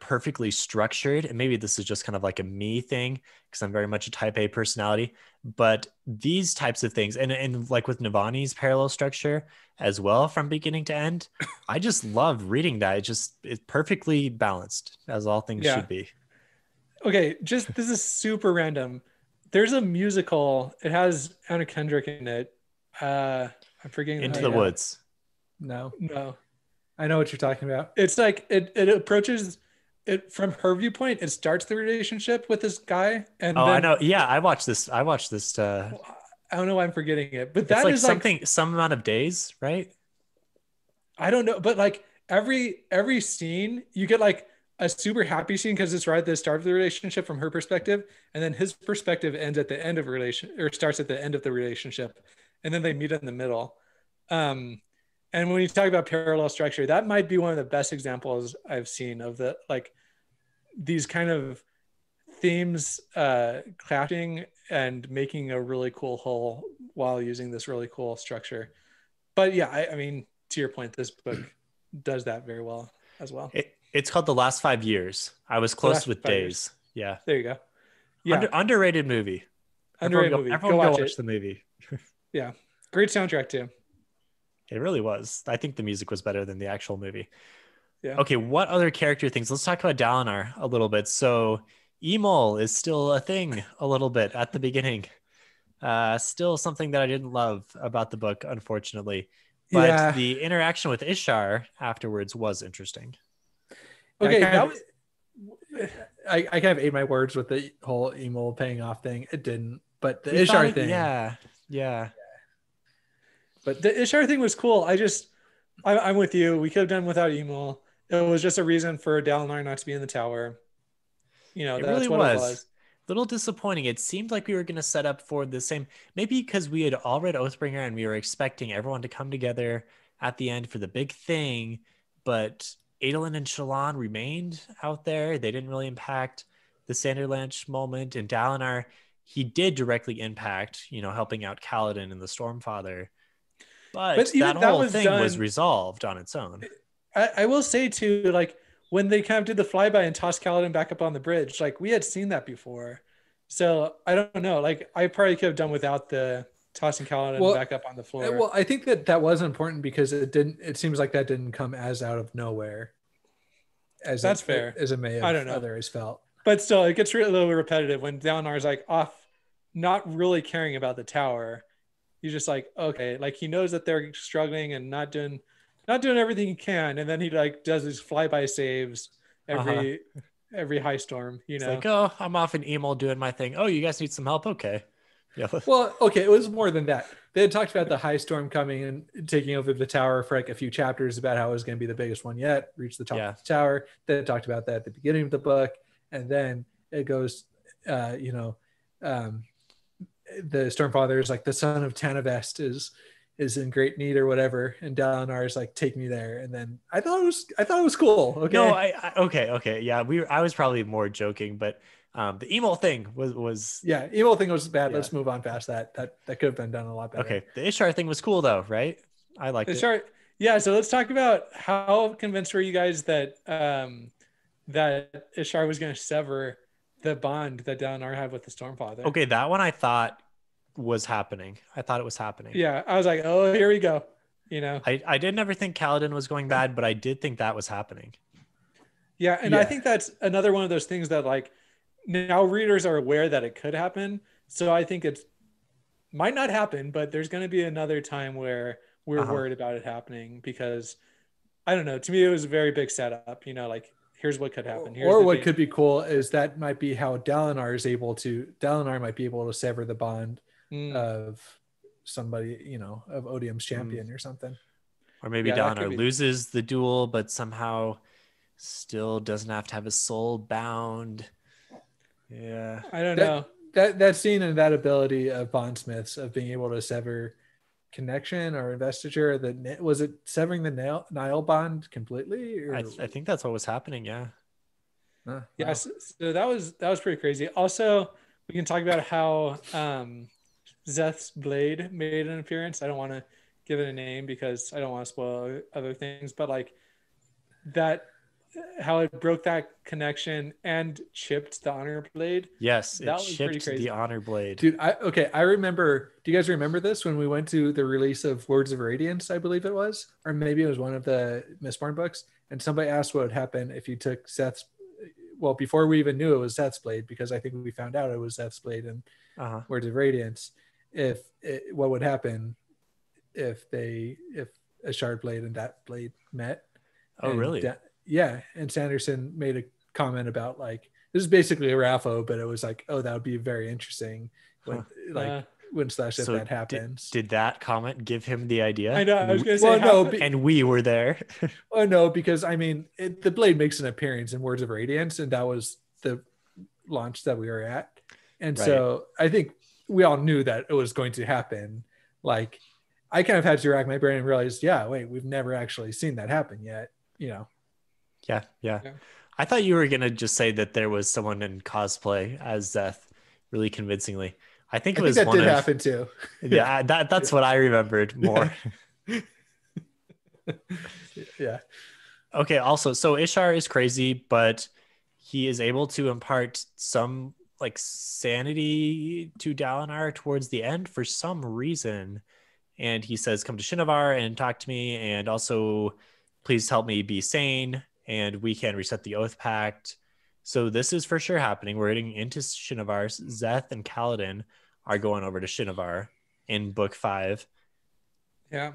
perfectly structured. And maybe this is just kind of like a me thing because I'm very much a type A personality, but these types of things and like with Navani's parallel structure as well from beginning to end, I just love reading that. It's perfectly balanced, as all things should be. Okay, this is super random. There's a musical. It has Anna Kendrick in it. I'm forgetting Into the Woods. No. I know what you're talking about. It's like it approaches it from her viewpoint. It starts the relationship with this guy, and I know. Yeah, I watched this. I don't know why I'm forgetting it, but that like is something, some amount of days, right? I don't know, but like every scene, you get like a super happy scene because it's right at the start of the relationship from her perspective, and then his perspective ends at the end of starts at the end of the relationship, and then they meet in the middle. And when you talk about parallel structure, that might be one of the best examples I've seen of the like these kind of themes clashing and making a really cool whole while using this really cool structure. But yeah, I mean, to your point, this book does that very well as well. It's called The Last 5 Years. I was close with Days. Yeah. There you go. Yeah. Underrated movie. Everyone go watch the movie. Yeah. Great soundtrack too. It really was. I think the music was better than the actual movie. Yeah. Okay, what other character things? Let's talk about Dalinar a little bit. So Emil is still a thing a little bit at the beginning. Still something that I didn't love about the book, unfortunately. But the interaction with Ishar afterwards was interesting. Okay, I kind of ate my words with the whole Emil paying off thing. It didn't, but the Ishar thing. Yeah. But the Ishar thing was cool. I'm with you. We could have done without Emil. It was just a reason for Dalinar not to be in the tower. That's really what it was. A little disappointing. It seemed like we were going to set up for the same, maybe because we had all read Oathbringer and we were expecting everyone to come together at the end for the big thing, but Aiden and Shalon remained out there. They didn't really impact the Sanderlanche moment, and Dalinar, he did directly impact, helping out Kaladin and the Stormfather. But that whole thing was resolved on its own. I will say too, like when they kind of did the flyby and tossed Kaladin back up on the bridge, like we had seen that before. So I don't know. Like I probably could have done without the tossing Kaladin back up on the floor. Well, I think that was important because it seems like that didn't come as out of nowhere. That's fair. As it may have I don't know. Others felt. But still, it gets a little repetitive when Dalinar's like off, not really caring about the tower. He's just like, okay, like he knows that they're struggling and not doing everything he can, and then he like does these flyby saves every every high storm, you It's know. like, oh, I'm off in Emil doing my thing. Oh, you guys need some help? Okay. Yeah. Well, okay, it was more than that. They had talked about the high storm coming and taking over the tower for like a few chapters about how it was going to be the biggest one yet, reach the top of the tower. They had talked about that at the beginning of the book. And then it goes, the Stormfather is like the son of Tanavest is in great need or whatever, and Dalinar is like, take me there. And then I thought it was cool. Okay. No, okay. Yeah, I was probably more joking, but the emo thing was yeah, emo thing was bad. Yeah. Let's move on past that. That could have been done a lot better. Okay. The Ishtar thing was cool though, right? I liked it. Yeah, so let's talk about how convinced were you guys that that Ishtar was going to sever the bond that Dalinar had with the Stormfather? Okay, that one I thought was happening. I thought it was happening. Yeah, I was like, oh, here we go. You know, I did never think Kaladin was going bad, but I did think that was happening. Yeah, and I think that's another one of those things that like now readers are aware that it could happen. So I think it might not happen, but there's going to be another time where we're worried about it happening because I don't know. To me, it was a very big setup. You know, like here's what could happen. Or what could be cool is that might be how Dalinar might be able to sever the bond of somebody, you know, of Odium's champion or something. Or maybe Dalinar loses the duel, but somehow still doesn't have to have his soul bound. Yeah. I don't know. That scene and that ability of bondsmiths of being able to sever connection or investiture, was it severing the Nile bond completely? Or? I think that's what was happening. Yeah. Yeah. Wow. So that was pretty crazy. Also, we can talk about how Zeth's blade made an appearance. I don't want to give it a name because I don't want to spoil other things, but like that, how it broke that connection and chipped the honor blade. Yes, it chipped the honor blade. Dude, I remember. Do you guys remember this when we went to the release of Words of Radiance? I believe it was, or maybe it was one of the Mistborn books. And somebody asked what would happen if you took Seth's. Well, before we even knew it was Seth's blade, because I think we found out it was Seth's blade in Words of Radiance. What would happen if a shard blade and that blade met? Oh, really? Yeah, and Sanderson made a comment about like, this is basically a Raffo, but it was like, oh, that would be very interesting when when slash if that happens. Did that comment give him the idea? I know. I was going to say, and we were there. Oh no, because I mean, the blade makes an appearance in Words of Radiance, and that was the launch that we were at, and so I think we all knew that it was going to happen. Like, I kind of had to rack my brain and realize, yeah, wait, we've never actually seen that happen yet. You know. Yeah. I thought you were gonna just say that there was someone in cosplay as Zeth, really convincingly. I think that did happen too. Yeah, that's what I remembered more. Yeah. Okay. Also, so Ishtar is crazy, but he is able to impart some like sanity to Dalinar towards the end for some reason, and he says, "Come to Shinovar and talk to me, and also please help me be sane." And we can reset the Oath Pact. So this is for sure happening. We're getting into Shinovar. Zeth and Kaladin are going over to Shinovar in book 5. Yeah.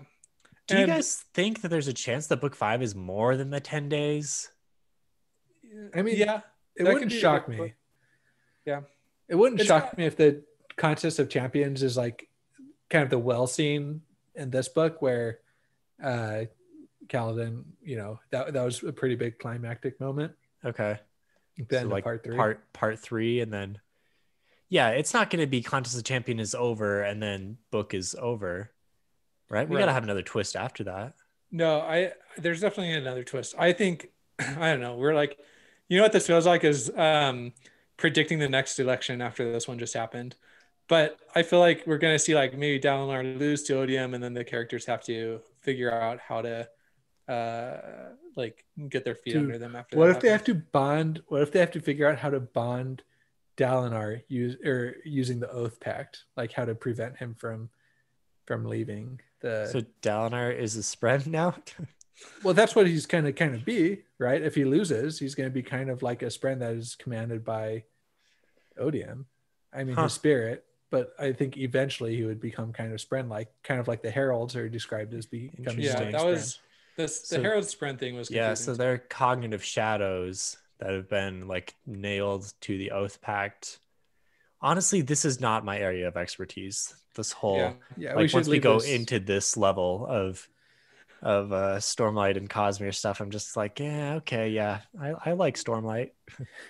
Do you guys think that there's a chance that book 5 is more than the 10 days? I mean, yeah, it wouldn't shock me. Yeah. It wouldn't shock me if the Contest of Champions is like kind of the well scene in this book where Kaladin, you know, that was a pretty big climactic moment. Okay. Then so like part 3. Part 3, and then it's not going to be Contest of Champion is over and then book is over, right? We got to have another twist after that. No, there's definitely another twist. I think, I don't know. We're like, you know what this feels like is predicting the next election after this one just happened. But I feel like we're going to see like maybe Dalinar lose to Odium, and then the characters have to figure out how to like get their feet under them after. What if they have to bond? What if they have to figure out how to bond Dalinar using the Oath Pact, like how to prevent him from leaving the. So Dalinar is a spread now. Well, that's what he's kind of be, right? If he loses, he's going to be kind of like a spread that is commanded by Odium. I mean, his spirit. But I think eventually he would become kind of spread, kind of like the heralds are described as becoming. Yeah, that was. The Herald Sprint thing was confusing. So they're cognitive shadows that have been like nailed to the Oath Pact. Honestly, this is not my area of expertise. This whole Yeah, like once we leave go this. into this level of Stormlight and Cosmere stuff, I'm just like, yeah, okay, yeah, I like Stormlight.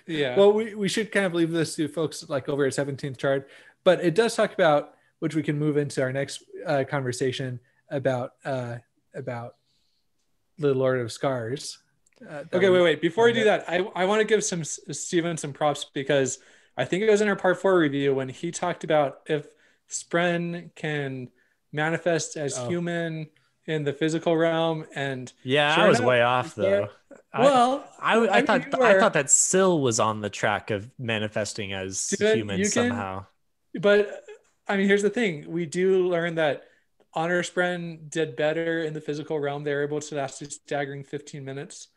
Yeah. Well, we should kind of leave this to folks like over at 17th chart, but it does talk about, which we can move into our next conversation about the Lord of Scars. Okay, wait. Before we do that, I want to give Steven some props, because I think it was in our part 4 review when he talked about if Spren can manifest as human in the physical realm, and Yeah, sure I was enough, way off though. I thought that Syl was on the track of manifesting as Steven, human you can, somehow. but I mean, here's the thing: we do learn that Honor Spren did better in the physical realm. They were able to last a staggering 15 minutes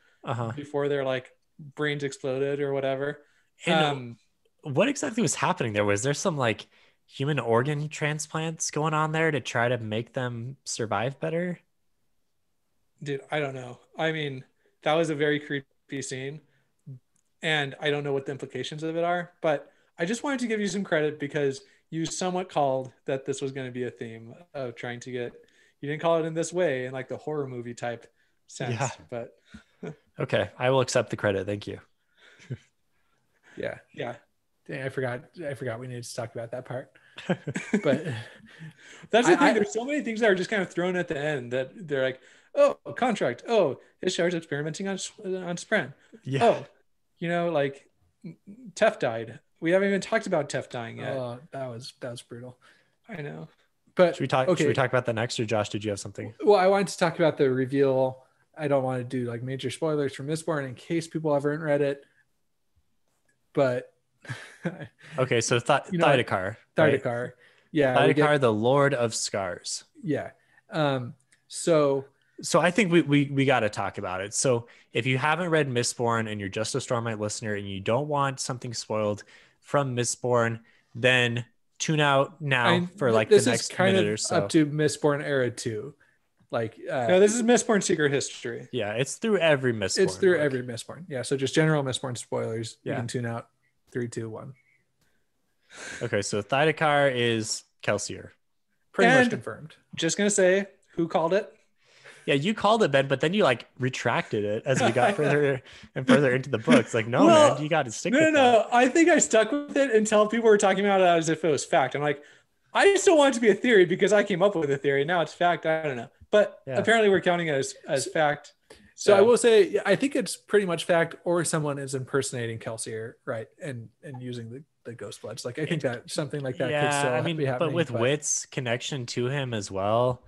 before their like brains exploded or whatever. And what exactly was happening there? Was there some like human organ transplants going on there to try to make them survive better? Dude, I don't know. I mean, that was a very creepy scene, and I don't know what the implications of it are, but I just wanted to give you some credit because you somewhat called that this was going to be a theme of trying to get, you didn't call it in this way in like the horror movie type sense, Yeah. but Okay, I will accept the credit. Thank you. Yeah. Dang, I forgot we needed to talk about that part. But that's the thing. There's so many things that are just kind of thrown at the end that they're like, oh, contract. Oh, Ishar's experimenting on Spren. Yeah. Oh, you know, like Tef died. We haven't even talked about Tef dying yet. Oh, that was brutal. I know. But should we talk about that next, or Josh, did you have something? Well, I wanted to talk about the reveal. I don't want to do like major spoilers for Mistborn in case people haven't read it. But okay, so Thydekar. Thydekar. Right? Yeah. Thydekar, the Lord of Scars. Yeah. So I think we got to talk about it. So if you haven't read Mistborn and you're just a Stormlight listener and you don't want something spoiled from Mistborn, then tune out now for like the next minute or so. Up to Mistborn era 2. Like no, this is Mistborn Secret History. Yeah, it's through every Mistborn. It's through every Mistborn. Yeah, so just general Mistborn spoilers. Yeah. You can tune out 3, 2, 1. Okay, so Thydekar is Kelsier. Pretty much confirmed. Just gonna say, who called it? Yeah, you called it, Ben, but then you like retracted it as we got further and further into the books. Like, no, man, you got to stick with that. I think I stuck with it until people were talking about it as if it was fact. I'm like, I still want it to be a theory because I came up with a theory. Now it's fact. I don't know. But apparently we're counting it as fact. So I will say, I think it's pretty much fact, or someone is impersonating Kelsier, right? And using the ghost bloods. Like, I think that something like that could still be happening. But with Wit's connection to him as well,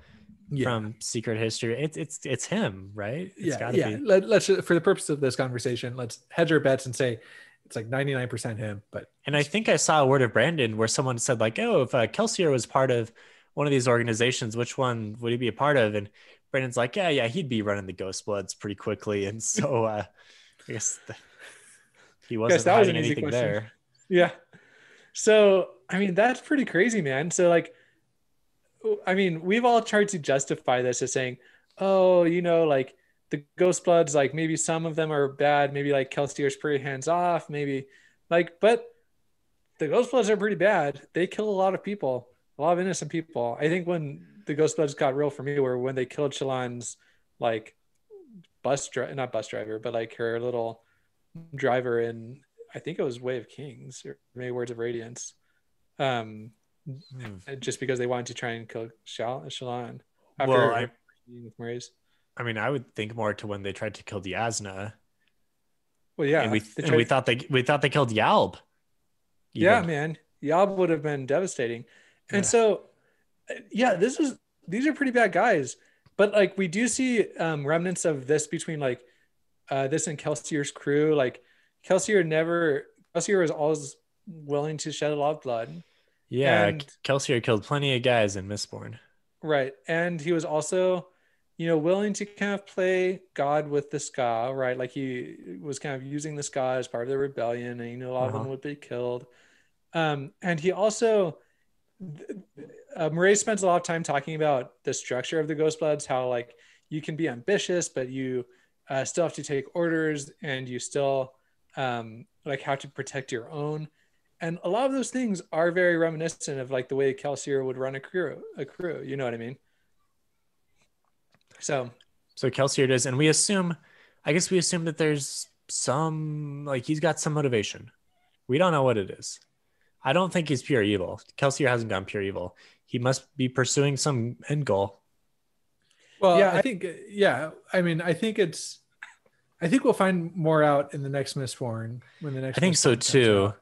from Secret History, it's him, right? It's gotta be. Let's for the purpose of this conversation, let's hedge our bets and say it's like 99% him. And I think I saw a word of Brandon where someone said like, oh, if Kelsier was part of one of these organizations, which one would he be a part of? And Brandon's like, yeah, he'd be running the Ghost Bloods pretty quickly. And so I guess he wasn't hiding anything there. Yeah. So, I mean, that's pretty crazy, man. So like, I mean, we've all tried to justify this as saying, oh, you know, like the Ghost Bloods, like maybe some of them are bad. Maybe like Kelsier's pretty hands off, maybe like, but the Ghost Bloods are pretty bad. They kill a lot of people, a lot of innocent people. I think when the Ghost Bloods got real for me were when they killed Shalon's like not bus driver, but like her little driver in, I think it was Way of Kings or maybe Words of Radiance. Just because they wanted to try and kill Shalon. I mean, I would think more to when they tried to kill Yasna. Well, yeah, and we thought they killed Yalb. Even. Yeah, man, Yalb would have been devastating. And so, these are pretty bad guys. But like we do see remnants of this between like this and Kelsier's crew. Like Kelsier was always willing to shed a lot of blood. Yeah, Kelsier killed plenty of guys in Mistborn. Right. And he was also, you know, willing to kind of play God with the Ska, right? Like he was kind of using the Ska as part of the rebellion, and, you know, a lot of them would be killed. And he also, Murray spends a lot of time talking about the structure of the Ghost Bloods, how like you can be ambitious, but you still have to take orders, and you still like how to protect your own. And a lot of those things are very reminiscent of like the way Kelsier would run a crew, you know what I mean? So Kelsier does, and I guess we assume that there's some, like, he's got some motivation. We don't know what it is. I don't think he's pure evil. Kelsier hasn't gone pure evil. He must be pursuing some end goal. Well, yeah, I think we'll find more out in the next Mistborn when the next. I think so too.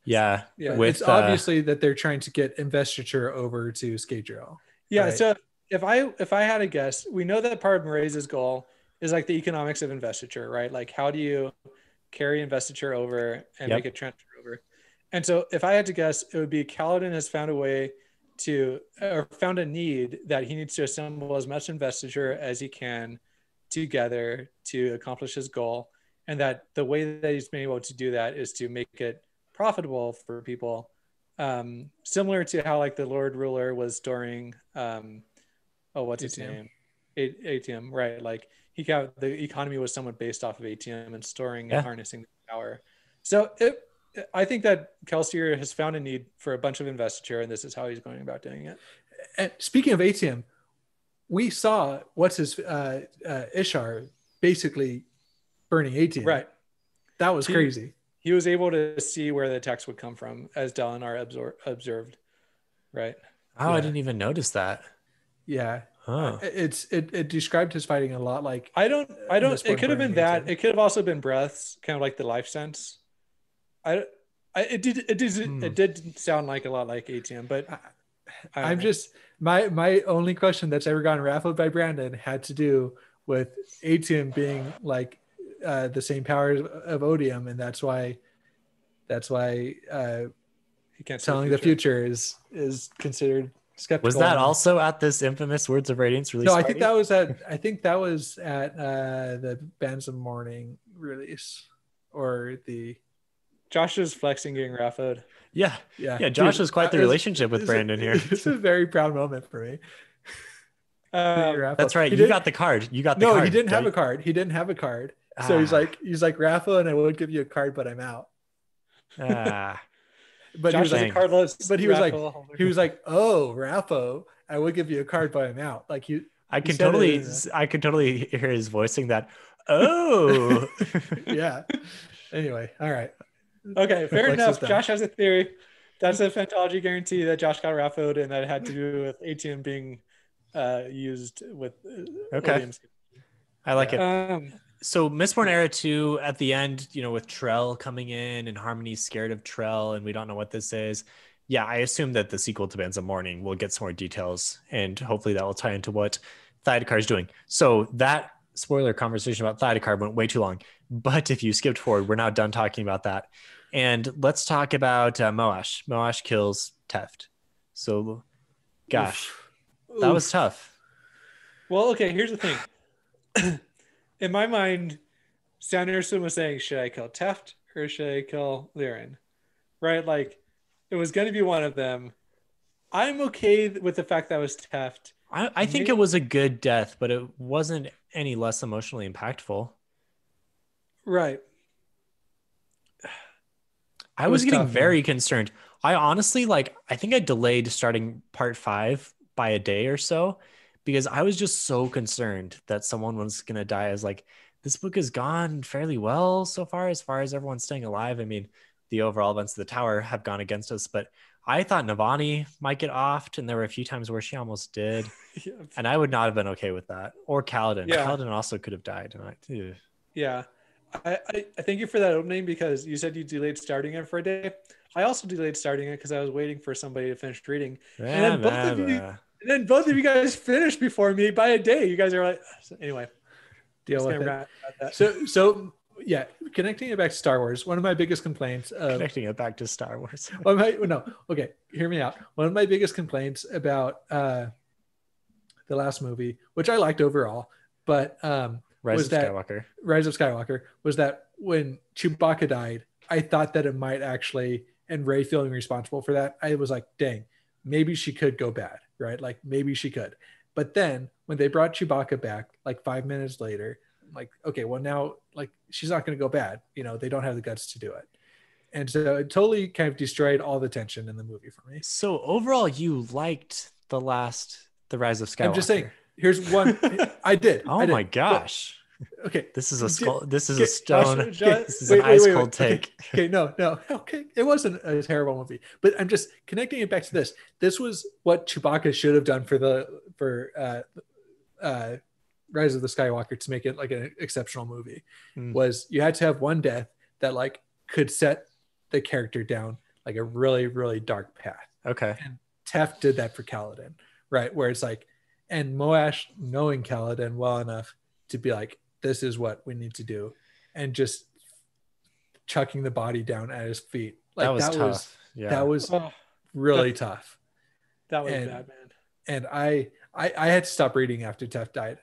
Yeah. It's obviously that they're trying to get investiture over to Scadrial. Yeah. Right? So if I had a guess, we know that part of Mraize's goal is like the economics of investiture, right? Like how do you carry investiture over and make it transfer over? And so if I had to guess, it would be Kaladin has found a way found a need that he needs to assemble as much investiture as he can together to accomplish his goal. And that the way that he's been able to do that is to make it profitable for people. Similar to how like the Lord Ruler was storing, what's its name? ATM, right? Like the economy was somewhat based off of ATM and storing and harnessing power. So I think that Kelsier has found a need for a bunch of investiture, and this is how he's going about doing it. And speaking of ATM, we saw Ishar basically burning ATM. Right. That was crazy. He was able to see where the text would come from, as Dalinar observed. Right. Oh, I didn't even notice that. Yeah. Huh. It described his fighting a lot like I don't it could have been that. ATM. It could have also been breaths, kind of like the life sense. It did sound like a lot like ATM, but I'm just my only question that's ever gotten raffled by Brandon had to do with ATM being like the same powers of Odium, and that's why he can't telling the future is considered skeptical. Was that also at this infamous Words of Radiance release? No, party? I think that was at the Bands of Morning release, or the Josh is flexing getting raffled. Yeah. Josh has quite the relationship with Brandon here. It's a very proud moment for me. That's right. You got the card. You got the card. No, he didn't have a card. He didn't have a card. So he's like raffle, and I won't give you a card, but I'm out. But Josh he was cardless. But he was like, oh, Raffo, I will give you a card, but I'm out. Like I could totally hear his voicing that. Oh, yeah. Anyway, all right. Okay, fair enough. Josh has a theory. That's a Phantology guarantee that Josh got Raffoed, and that it had to do with ATM being used with. Okay. Odium's. I like it. So Mistborn Era 2 at the end, with Trell coming in and Harmony's scared of Trell and we don't know what this is. Yeah, I assume that the sequel to Bands of Morning will get some more details and hopefully that will tie into what Thydekar is doing. So that spoiler conversation about Thydekar went way too long. But if you skipped forward, we're now done talking about that. And let's talk about Moash. Moash kills Teft. So, gosh, that was tough. Well, okay, here's the thing. In my mind, Sanderson was saying, should I kill Teft or should I kill Liren? Right? Like, it was going to be one of them. I'm okay with the fact that it was Teft. I think it was a good death, but it wasn't any less emotionally impactful. Right. I was getting very concerned. I honestly, I think I delayed starting part 5 by a day or so because I was just so concerned that someone was going to die. I was like, this book has gone fairly well so far as everyone staying alive. I mean, the overall events of the tower have gone against us, but I thought Navani might get offed, and there were a few times where she almost did. And I would not have been okay with that. Or Kaladin. Yeah. Kaladin also could have died. Yeah. I thank you for that opening because you said you delayed starting it for a day. I also delayed starting it because I was waiting for somebody to finish reading. And then both of you guys finished before me by a day. You guys are like, anyway. Deal with it. So yeah, connecting it back to Star Wars, one of my biggest complaints connecting it back to Star Wars. Okay, hear me out. One of my biggest complaints about the last movie, which I liked overall, but Rise of Skywalker was that when Chewbacca died, I thought that it might actually, and Rey feeling responsible for that, I was like, dang, maybe she could go bad, right? Like maybe she could. But then when they brought Chewbacca back, like 5 minutes later, like, okay, well now, like, she's not going to go bad. You know, they don't have the guts to do it. And so it totally kind of destroyed all the tension in the movie for me. So overall, you liked the Rise of Skywalker. I'm just saying, here's one. I did. Oh I did. my gosh. But, okay. This is a skull. This is a stone. Josh, This is an ice cold take. Okay. No. Okay. It wasn't a terrible movie, but I'm just connecting it back to this. This was what Chewbacca should have done for Rise of the Skywalker to make it like an exceptional movie. Was you had to have one death that like could set the character down like a really, really dark path. Okay. And Teft did that for Kaladin, right? Where it's like, and Moash knowing Kaladin well enough to be like, this is what we need to do, and just chucking the body down at his feet. Like that was tough. That was really tough. That was bad, man. And I had to stop reading after Teft died,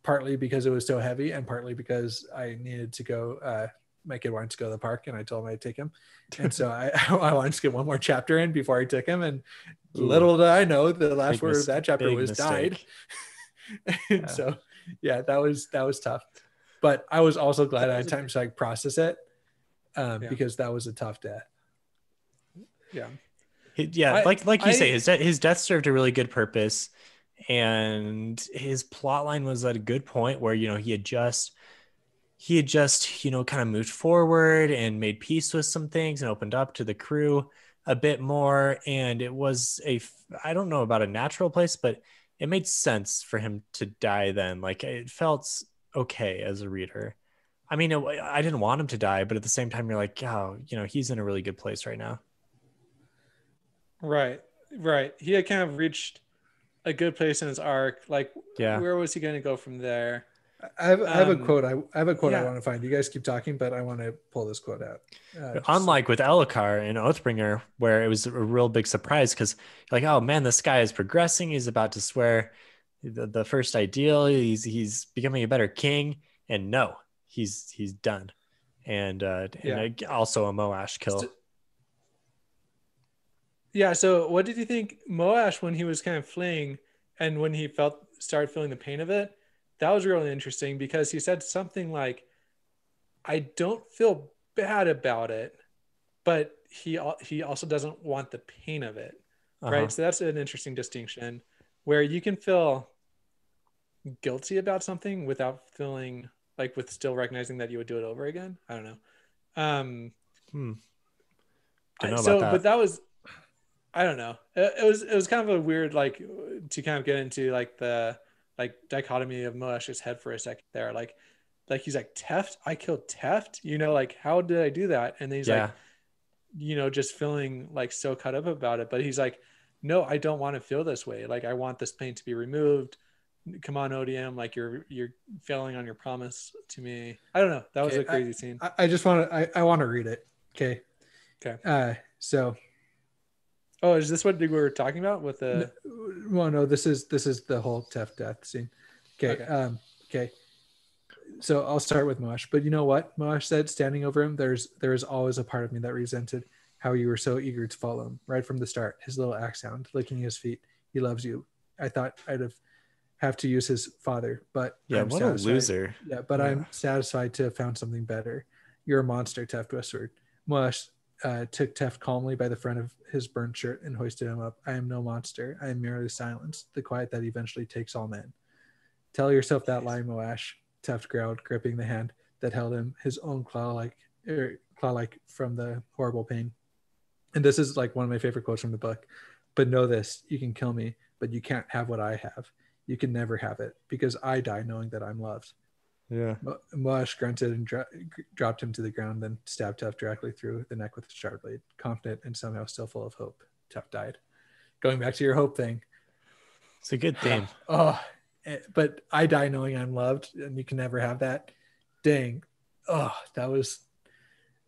partly because it was so heavy, and partly because I needed to go. My kid wanted to go to the park, and I told him I'd take him, and so I wanted to get one more chapter in before I took him. And little did I know, the last word of that chapter was died. And so, yeah, that was tough. But I was also glad I had time to like process it, because that was a tough death. Yeah. Like you say, his death served a really good purpose, and his plot line was at a good point where, you know, he had just you know, kind of moved forward and made peace with some things and opened up to the crew a bit more, and it was I don't know about a natural place, but it made sense for him to die then. Like, it felt okay as a reader. I mean, I didn't want him to die, but at the same time, you're like, oh, you know, he's in a really good place right now. Right. He had kind of reached a good place in his arc. Like, where was he going to go from there? I have a quote. I have a quote I want to find. You guys keep talking, but I want to pull this quote out. Unlike with Elhokar and Oathbringer, where it was a real big surprise, because like, oh man, this guy is progressing. He's about to swear the first ideal. He's becoming a better king, and no, he's done. And also a Moash kill. So what did you think Moash, when he was kind of fleeing and when he started feeling the pain of it? That was really interesting, because he said something like, I don't feel bad about it, but he also doesn't want the pain of it. Right. So that's an interesting distinction, where you can feel guilty about something without feeling like, with still recognizing that you would do it over again. I don't know. But that was, I don't know. It was kind of a weird, like, to kind of get into like the like dichotomy of Moash's head for a second there. Like he's like, Teft, I killed Teft, you know, like, how did I do that? And then he's like, you know, just feeling like so cut up about it. But he's like, no, I don't want to feel this way. Like, I want this pain to be removed. Come on, ODM, like, you're failing on your promise to me. I don't know. That was a crazy scene. I just want to, I want to read it. Okay. So. Oh, is this what we were talking about with the? Well, no, this is the whole Teft death scene. Okay. Okay. So I'll start with Moash, but you know what Moash said, standing over him, there is always a part of me that resented how you were so eager to follow him right from the start. His little axe hound licking his feet. He loves you. I thought I'd have to use his father, but I'm what satisfied. A loser. Yeah, but I'm satisfied to have found something better. You're a monster, Teft whispered. Moash took Teft calmly by the front of his burned shirt and hoisted him up. I am no monster. I am merely silence, the quiet that eventually takes all men. Tell yourself that lie, Moash, Teft growled, gripping the hand that held him, his own claw-like from the horrible pain. And this is like one of my favorite quotes from the book. But know this, you can kill me, but you can't have what I have. You can never have it, because I die knowing that I'm loved. Yeah. Moash grunted and dropped him to the ground, then stabbed Teft directly through the neck with a sharp blade. Confident and somehow still full of hope, Teft died. Going back to your hope thing. It's a good theme. But I die knowing I'm loved, and you can never have that. Dang. Oh, that was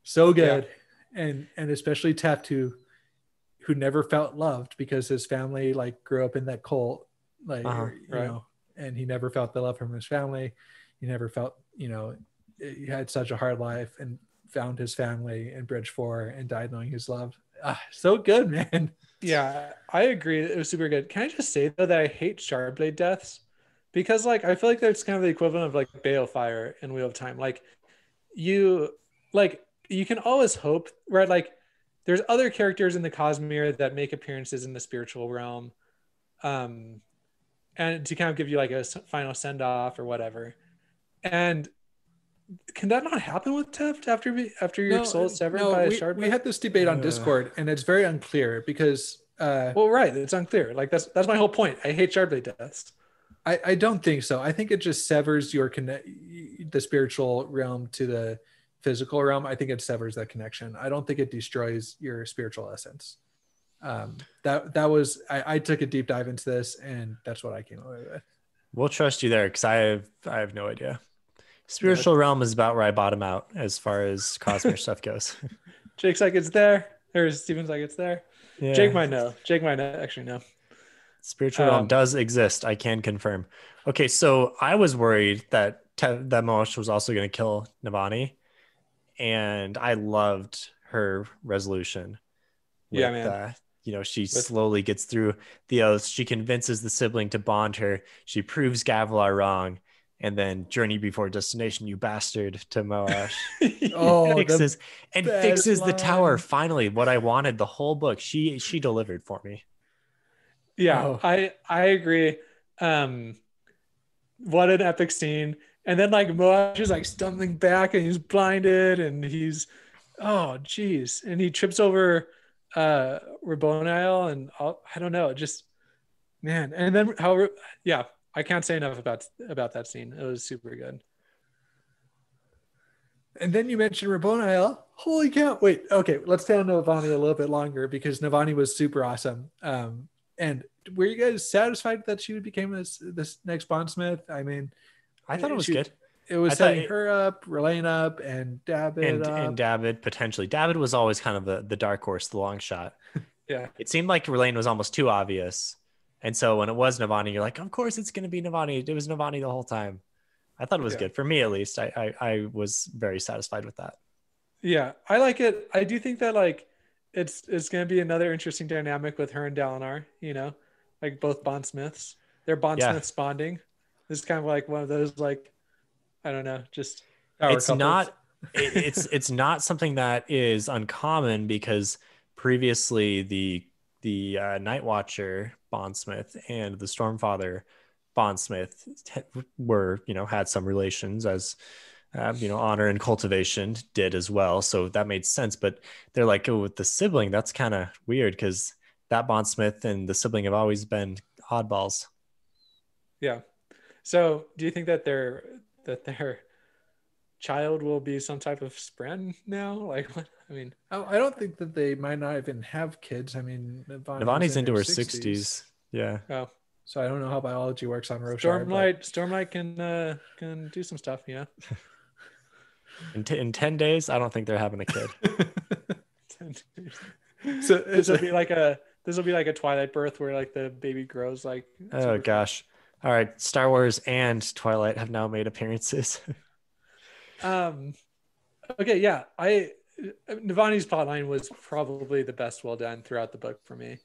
so good. Yeah. And especially Teft, who never felt loved because his family like grew up in that cult, like you know, and he never felt the love from his family. He never felt, you know, he had such a hard life and found his family in Bridge 4 and died knowing his love. So good, man. Yeah, I agree. It was super good. Can I just say though that I hate Shardblade deaths, because like I feel like that's kind of the equivalent of like Balefire in Wheel of Time. You like you can always hope, right? Like there's other characters in the Cosmere that make appearances in the spiritual realm, um, and to kind of give you like a final send off or whatever. And can that not happen with Teft after your soul is severed No, by a we shardblade? had this debate on Discord, and it's very unclear because Well, right, it's unclear. Like that's my whole point. I hate shardblade deaths. I don't think so. I think it just severs your the spiritual realm to the physical realm. I think it severs that connection. I don't think it destroys your spiritual essence. That was I took a deep dive into this, and that's what I came away with. We'll trust you there because I have no idea. Spiritual realm is about where I bottom out as far as Cosmere stuff goes. Jake's like it's there, or Steven's like it's there. Yeah. Jake might know. Jake might actually know. Spiritual realm does exist. I can confirm. Okay, so I was worried that Mosh was also going to kill Navani, and I loved her resolution. Yeah, man. She slowly gets through the oaths. She convinces the sibling to bond her. She proves Gavilar wrong, and then journey before destination, you bastard, to Moash. Fixes the tower. Finally, what I wanted the whole book. She delivered for me. Yeah, I agree. What an epic scene. And then like Moash is like stumbling back and he's blinded and he's and he trips over Raboniel and I don't know, just man. And then I can't say enough about that scene. It was super good. And then you mentioned Raboniel. Holy cow. Wait, okay, let's stay on Navani a little bit longer because Navani was super awesome. And were you guys satisfied that she became this next bondsmith? I mean, I thought it was good. It was setting her up, Relaine up, and David up. And David, potentially. David was always kind of the dark horse, the long shot. Yeah. It seemed like Relaine was almost too obvious. And so when it was Navani, you're like, of course it's going to be Navani. It was Navani the whole time. I thought it was good. For me, at least, I was very satisfied with that. Yeah, I like it. I do think that like it's going to be another interesting dynamic with her and Dalinar, like both bondsmiths. They're bondsmiths bonding. This is kind of like one of those, like, I don't know, just it's not it's not something that is uncommon because previously the Night Watcher bondsmith and the Stormfather bondsmith were had some relations, as Honor and Cultivation did as well, so that made sense. But they're like, with the sibling, that's kind of weird because that bondsmith and the sibling have always been oddballs. Yeah. So do you think that their child will be some type of spren now? Like, what? I mean, I don't think that they might not even have kids. I mean, Navani's into her 60s. Yeah. Oh. So I don't know how biology works on Roshar. Stormlight can do some stuff, In 10 days, I don't think they're having a kid. So this will be like a Twilight birth where like the baby grows like. Oh gosh. All right, Star Wars and Twilight have now made appearances. Okay, yeah. Navani's plotline was probably the best well done throughout the book for me.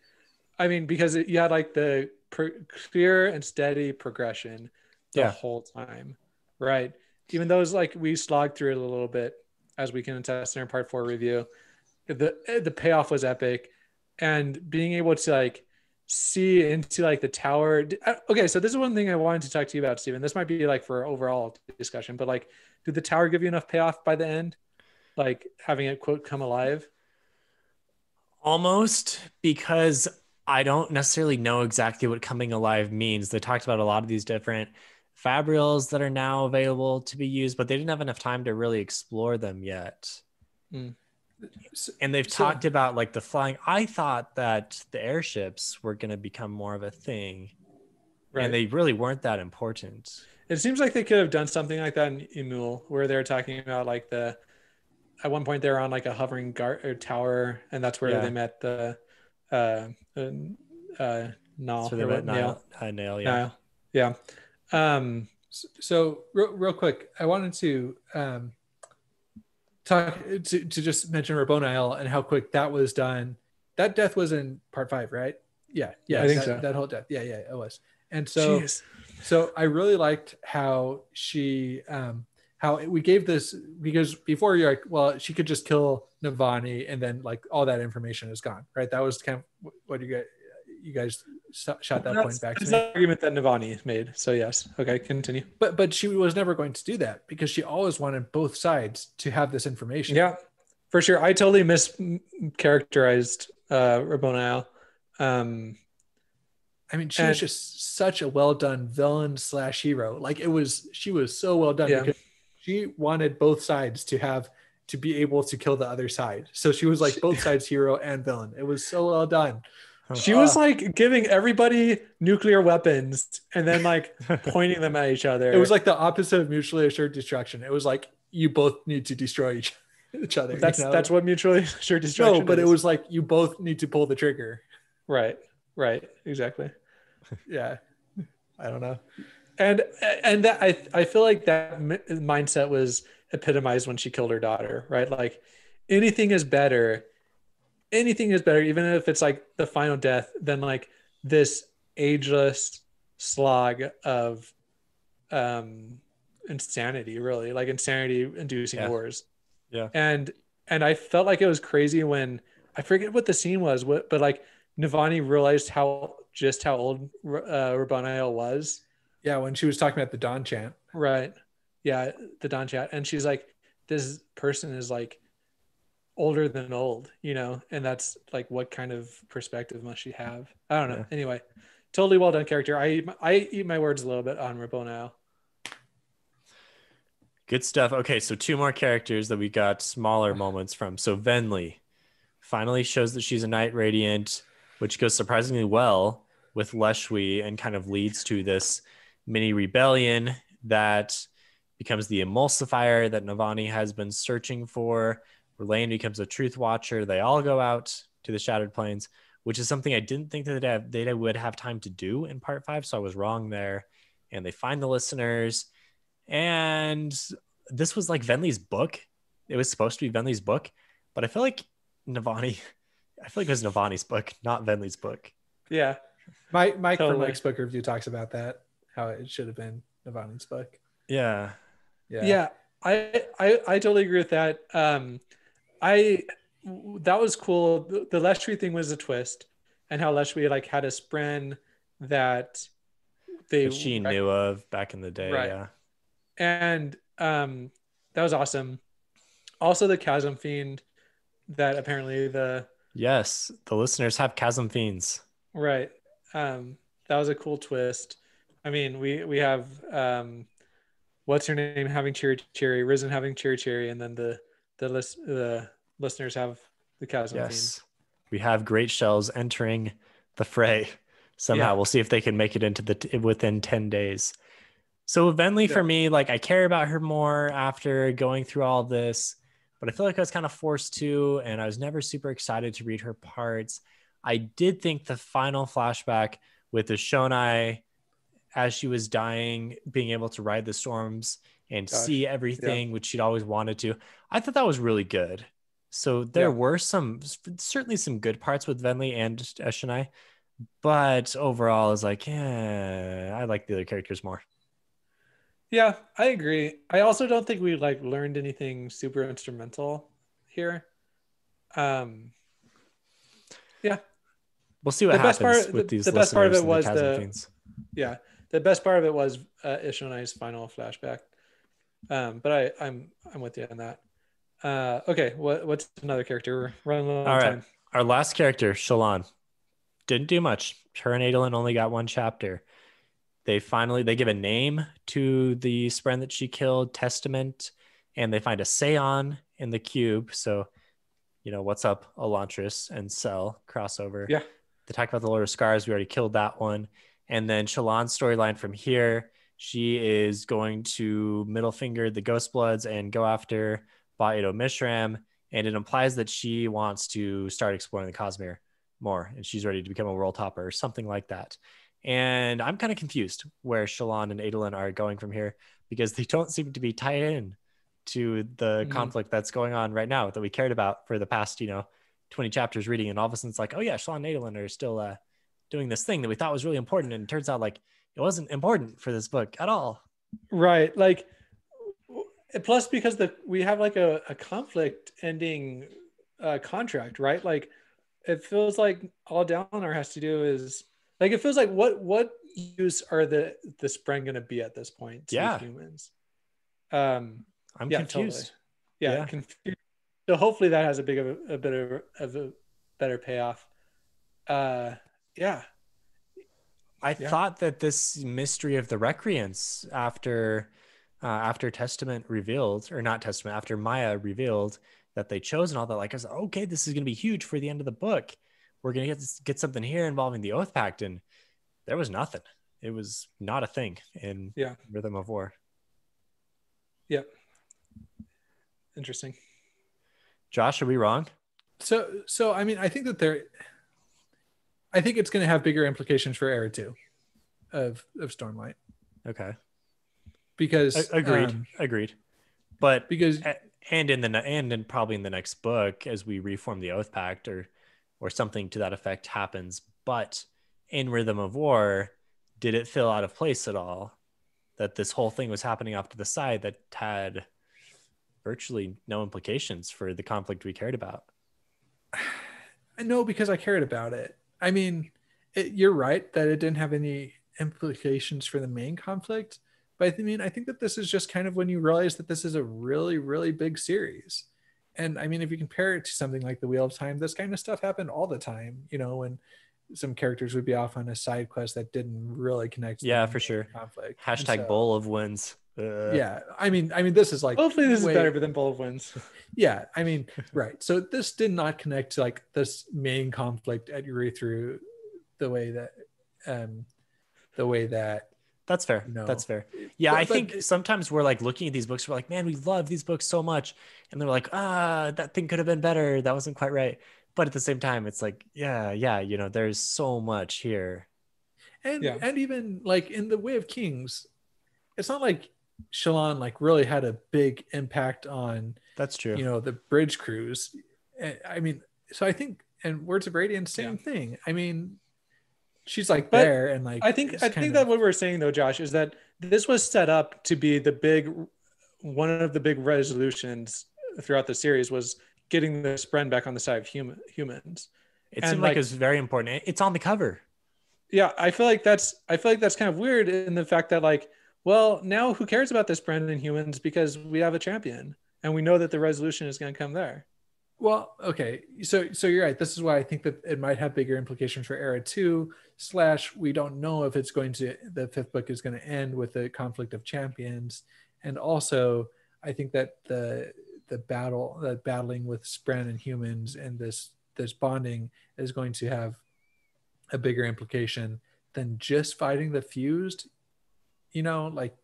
I mean, because you had like the clear and steady progression the whole time, right? Even though it's like we slogged through it a little bit, as we can attest in our part 4 review, the payoff was epic, and being able to like see into like the tower. Okay, so this is one thing I wanted to talk to you about, Stephen. This might be like for overall discussion, but like, did the tower give you enough payoff by the end? Like having it quote come alive? Almost, because I don't necessarily know exactly what coming alive means. They talked about a lot of these different fabrials that are now available to be used, but they didn't have enough time to really explore them yet. And they've talked about like the flying. I thought that the airships were going to become more of a thing, right? And they really weren't that important. It seems like they could have done something like that in Emul, where they're talking about like at one point they were on like a hovering tower, and that's where they met the Nail. Yeah. So real quick, I wanted to talk to just mention Raboniel and how quick that was done. That death was in part 5, right? Yeah, I think so. That whole death, yeah, it was. And so, So I really liked how how we gave this, because before you're like, well, she could just kill Navani and then like all that information is gone, right? That was kind of what you guys shot that point back to That's me. the argument that Navani made. So yes, okay, continue. But she was never going to do that because she always wanted both sides to have this information. Yeah, for sure. I totally mischaracterized Rabona. I mean, she was just such a well done villain / hero. Like she was so well done because she wanted both sides to be able to kill the other side. So she was like both sides hero and villain. It was so well done. She was like giving everybody nuclear weapons and then like pointing them at each other. It was like the opposite of mutually assured destruction. It was like you both need to destroy each other. That's what mutually assured destruction. No, but it was like you both need to pull the trigger. Right, exactly. Yeah, I don't know. And that I feel like that mindset was epitomized when she killed her daughter. Right, like anything is better, even if it's like the final death, than like this ageless slog of insanity, really, like insanity inducing wars. Yeah. And I felt like it was crazy when, I forget what the scene was, but like Navani realized how old Rabbanael was. Yeah, when she was talking about the Dawn chant. Right. Yeah, the Dawn chant. And she's like, this person is like older than old, you know? And that's like, what kind of perspective must she have? I don't know. Yeah. Anyway, totally well done character. I eat my words a little bit on Rabbanael. Good stuff. Okay, so 2 more characters that we got smaller moments from. So Venli finally shows that she's a Knight Radiant, which goes surprisingly well with Leshwi and kind of leads to this mini rebellion that becomes the emulsifier that Navani has been searching for. Verlaine becomes a truth watcher. They all go out to the Shattered Plains, which is something I didn't think that they would have time to do in part 5, so I was wrong there. And they find the listeners. And this was like Venli's book. It was supposed to be Venli's book, but I feel like it was Navani's book, not Venli's book. Yeah. Mike from Mike's book review talks about that, how it should have been Navani's book. Yeah. I totally agree with that. That was cool. The Leshwi thing was a twist, and how Leshwi like had a spren that she knew of back in the day. Right. Yeah. And that was awesome. Also the Chasm Fiend that apparently the listeners have Chasm Fiends. Right. That was a cool twist. I mean, we have what's her name having Cherry, Risen having Cherry, and then the listeners have the Chasm Fiend. We have Great Shells entering the fray somehow. We'll see if they can make it into within 10 days. So Venli for me, like I care about her more after going through all this, but I feel like I was kind of forced to, and I was never super excited to read her parts. I did think the final flashback with the Shonai as she was dying, being able to ride the storms and see everything, which she'd always wanted to. I thought that was really good. So there were certainly some good parts with Venli and Shonai, but overall I was like, I like the other characters more. Yeah, I agree. I also don't think we like learned anything super instrumental here. Yeah. We'll see what happens with these. The best part of it was the best part of it was Ishonai's final flashback. But I'm with you on that. Okay, what's another character? We're running low on time. Our last character, Shalon, didn't do much. Her and Aiden only got 1 chapter. They give a name to the spren that she killed, Testament, and they find a Seon in the cube. So, what's up, Elantris and Cell crossover. Yeah. They talk about the Lord of Scars. We already killed that one. And then Shalon's storyline from here, she is going to middle finger the Ghostbloods and go after Ba-Edo Mishram. And it implies that she wants to start exploring the Cosmere more, and she's ready to become a world topper or something like that. And I'm kind of confused where Shalon and Adolin are going from here, because they don't seem to be tied in to the conflict that's going on right now that we cared about for the past, 20 chapters reading. And all of a sudden it's like, oh yeah, Shalon and Adolin are still doing this thing that we thought was really important. And it turns out like it it wasn't important for this book at all. Right. Like, plus because we have like a conflict ending contract, right? Like, it feels like all Dalinar has to do is like, it feels like what use are the Spren going to be at this point to humans? I'm confused. Totally. Yeah. Confused. So hopefully that has a bit of a better payoff. I thought that this mystery of the recreants after Testament revealed, or not Testament, after Maya revealed that they chose and all that, like I was like, okay, this is going to be huge for the end of the book. We're going to get something here involving the Oath Pact, and there was nothing. It was not a thing in Rhythm of War. Yep. Interesting. Josh, are we wrong? So I mean, I think it's going to have bigger implications for Era 2 of Stormlight. Okay. Because agreed. But because and probably in the next book, as we reform the Oath Pact or something to that effect happens. But in Rhythm of War, did it feel out of place at all that this whole thing was happening off to the side that had virtually no implications for the conflict we cared about? No, because I cared about it. I mean, you're right that it didn't have any implications for the main conflict. But I mean, I think that this is just kind of when you realize that this is a really, really big series. And I mean, if you compare it to something like the Wheel of Time, this kind of stuff happened all the time, you know, when some characters would be off on a side quest that didn't really connect. Yeah, for sure. Conflict. Hashtag Bowl of Winds. Yeah. I mean, this is like, hopefully this is better than Bowl of Winds. Yeah. I mean, right. So this did not connect to like this main conflict at Urethru the way that that's fair. You know, that's fair. Yeah, I think sometimes we're like looking at these books, we're like, man, we love these books so much. And they're like, that thing could have been better. That wasn't quite right. But at the same time, it's like, yeah, you know, there's so much here. And even like in the Way of Kings, it's not like Shalon like really had a big impact on, that's true, you know, the bridge crews. I mean, so I think, and Words of Radiance, same thing. I mean, she's like there, and like I think that what we're saying though, Josh, is that this was set up to be one of the big resolutions throughout the series was getting the Spren back on the side of humans. It seemed like it was very important. It's on the cover. Yeah, I feel like that's kind of weird in the fact that like, well, now who cares about this Spren and humans because we have a champion and we know that the resolution is going to come there. Well, okay, so you're right. This is why I think that it might have bigger implications for Era 2 / we don't know if it's going to, the fifth book is going to end with the conflict of champions. And also I think that the battling with Spren and humans and this bonding is going to have a bigger implication than just fighting the fused, you know, like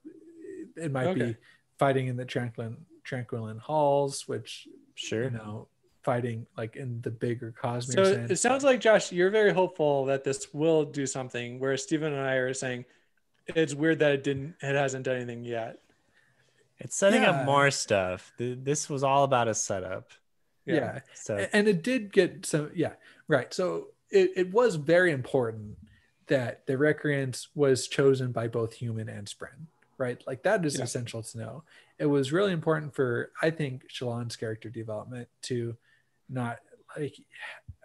it might be fighting in the Tranquilin halls, which you know, fighting like in the bigger cosmic sense. It sounds like, Josh, you're very hopeful that this will do something, whereas Stephen and I are saying it's weird that it hasn't done anything yet. It's setting up more stuff. This was all about a setup. Yeah. So, and it did get some, right. So it was very important that the Recreants was chosen by both human and Spren, right? Like that is essential to know. It was really important for, I think, Shalon's character development to not like,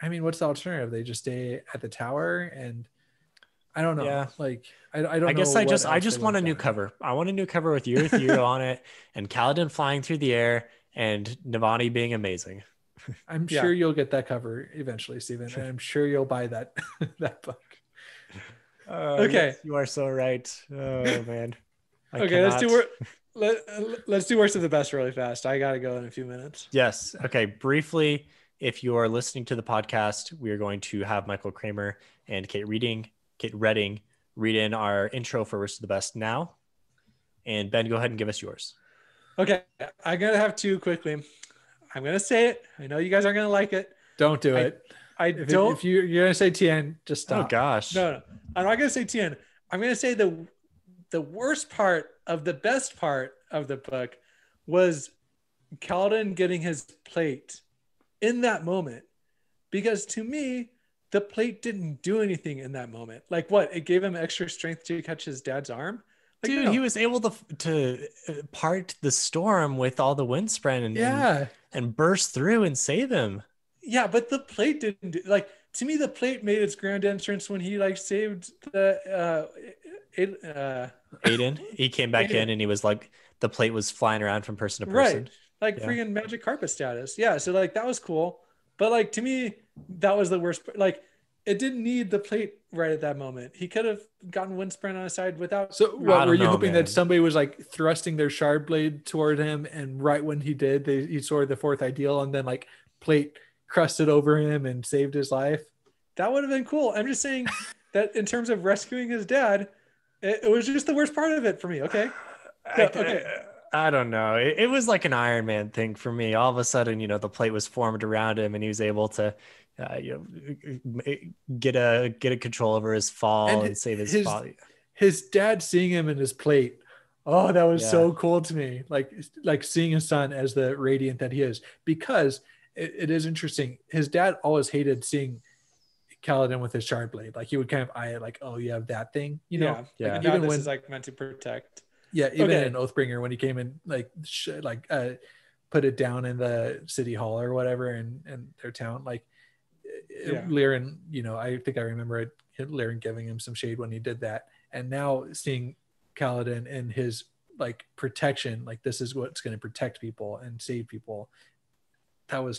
I mean, what's the alternative? They just stay at the tower, and I don't know. Yeah. Like I don't know. I guess I just want a new cover. I want a new cover with Urethru on it, and Kaladin flying through the air, and Navani being amazing. I'm sure you'll get that cover eventually, Stephen. And I'm sure you'll buy that that book. Okay, yes, you are so right. Oh man. Let's do worst of the best really fast. I gotta go in a few minutes. Yes. Okay. Briefly, if you are listening to the podcast, we are going to have Michael Kramer and Kate Redding read in our intro for worst of the best now. And Ben, go ahead and give us yours. Okay, I gotta have two quickly. I'm gonna say it. I know you guys aren't gonna like it. Don't do it. If you're gonna say TN, just stop. Oh gosh. No. I'm not gonna say TN. I'm gonna say the worst part of the best part of the book was Kaladin getting his plate in that moment. Because to me, the plate didn't do anything in that moment. Like what? It gave him extra strength to catch his dad's arm. Like, Dude, no. he was able to part the storm with all the wind spread and burst through and save him. Yeah, but the plate didn't do, like, to me the plate made its grand entrance when he like saved the Aiden, he came back Aiden. in and he was like, the plate was flying around from person to Right. person. Like Yeah. freaking magic carpet status. Yeah, so like that was cool. But like to me, that was the worst. Like it didn't need the plate right at that moment. He could have gotten wind sprint on his side without. So what I were don't you know, hoping man. that somebody was like thrusting their shard blade toward him, and right when he did, he saw the fourth ideal, and then like plate crusted over him and saved his life? That would have been cool. I'm just saying that in terms of rescuing his dad, it was just the worst part of it for me. Okay. No, okay. I don't know. It was like an Iron Man thing for me. All of a sudden, the plate was formed around him, and he was able to, get a control over his fall and save his body. His dad seeing him in his plate. Oh, that was Yeah. so cool to me. Like seeing his son as the radiant that he is, because it is interesting. His dad always hated seeing Kaladin with his shard blade. Like he would kind of eye it like, oh, you have that thing, Yeah. Yeah. Like, even this when is like meant to protect. Yeah, even Okay. in Oathbringer when he came in, put it down in the city hall or whatever in their town, like Liren, I think I remember Liren giving him some shade when he did that. And now seeing Kaladin in his like protection, like this is what's going to protect people and save people. That was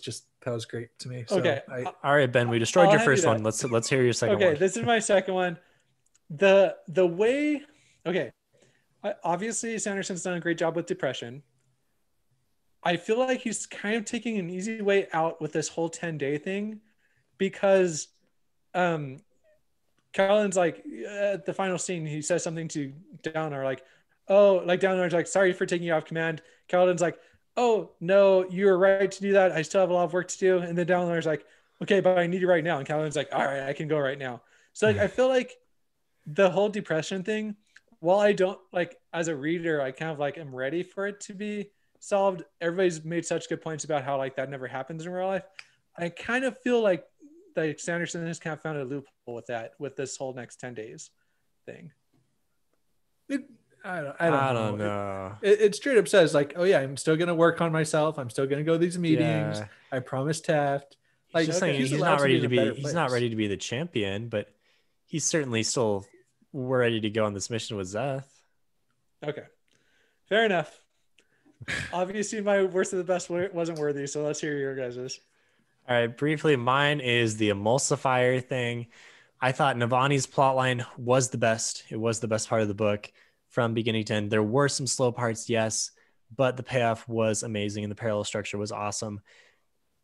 great to me. So Okay. All right, Ben, we destroyed I'll your hand you first that. one. Let's hear your second one. Okay, this is my second one. The way, okay, obviously Sanderson's done a great job with depression. I feel like he's kind of taking an easy way out with this whole 10-day thing, because Carolyn's like at the final scene, he says something to Dalinar like, oh, like Dalinar's like, sorry for taking you off command. Carolyn's like, oh no, you were right to do that. I still have a lot of work to do. And then Dalinar's like, okay, but I need you right now. And Carolyn's like, all right, I can go right now. So like I feel like the whole depression thing, while I don't like as a reader, I kind of like am ready for it to be solved. Everybody's made such good points about how like that never happens in real life. I kind of feel like Sanderson has kind of found a loophole with that, with this whole next 10 days thing. I don't know. know. It straight up says like, oh yeah, I'm still gonna work on myself. I'm still gonna go to these meetings. Yeah. I promised Taft. Like Just saying, he's allowed not ready to in a better be. He's not place. ready to be the champion, but he's certainly still ready to go on this mission with Zeth. Okay, fair enough. Obviously, my worst of the best wasn't worthy, so let's hear your guys's. All right, briefly, mine is the emulsifier thing. I thought Navani's plotline was the best. It was the best part of the book from beginning to end. There were some slow parts, yes, but the payoff was amazing and the parallel structure was awesome.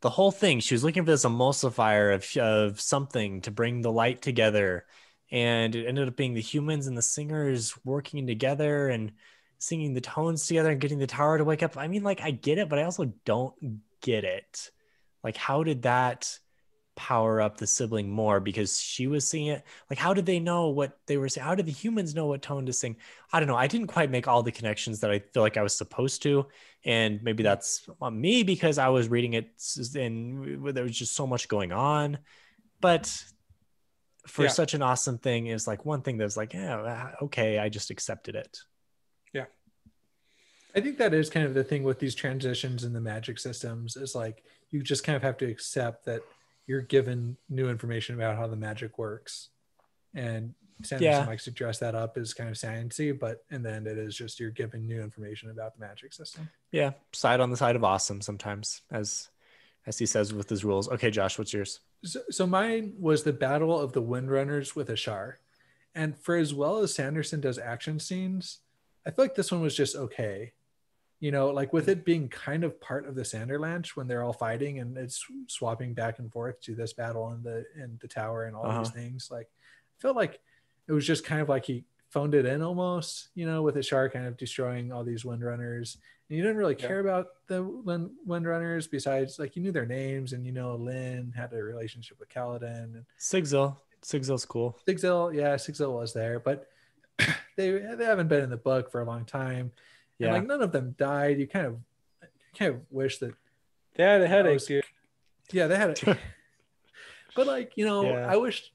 The whole thing, she was looking for this emulsifier of something to bring the light together, and it ended up being the humans and the singers working together and singing the tones together and getting the tower to wake up. I mean, like, I get it, but I also don't get it. Like, how did that power up the sibling more? Because she was singing it. Like, how did they know what they were saying? How did the humans know what tone to sing? I don't know. I didn't quite make all the connections that I feel like I was supposed to. And maybe that's on me because I was reading it and there was just so much going on. But for such an awesome thing, is like one thing that was like, yeah, okay, I just accepted it. Yeah. I think that is kind of the thing with these transitions in the magic systems, is like you just kind of have to accept that you're given new information about how the magic works. And Sanderson likes to dress that up as kind of sciencey, but in the end it is just you're given new information about the magic system. Yeah, side on the side of awesome sometimes, as he says with his rules. Okay, Josh, what's yours? So mine was the Battle of the Windrunners with Ashar. And for as well as Sanderson does action scenes, I feel like this one was just okay. You know, like with it being kind of part of the Sanderlanche when they're all fighting and it's swapping back and forth to this battle in the tower and all these things. Like, I felt like it was just kind of like he phoned it in almost, you know, with Ashar kind of destroying all these Windrunners. And you didn't really care about the Windrunners besides, like, you knew their names and, you know, Lynn had a relationship with Kaladin. And Sigzil's cool. Sigzil was there, but they haven't been in the book for a long time. Yeah. And like none of them died. You kind of wish that they had a headache, dude. Yeah, they had it. but like, Yeah. I wish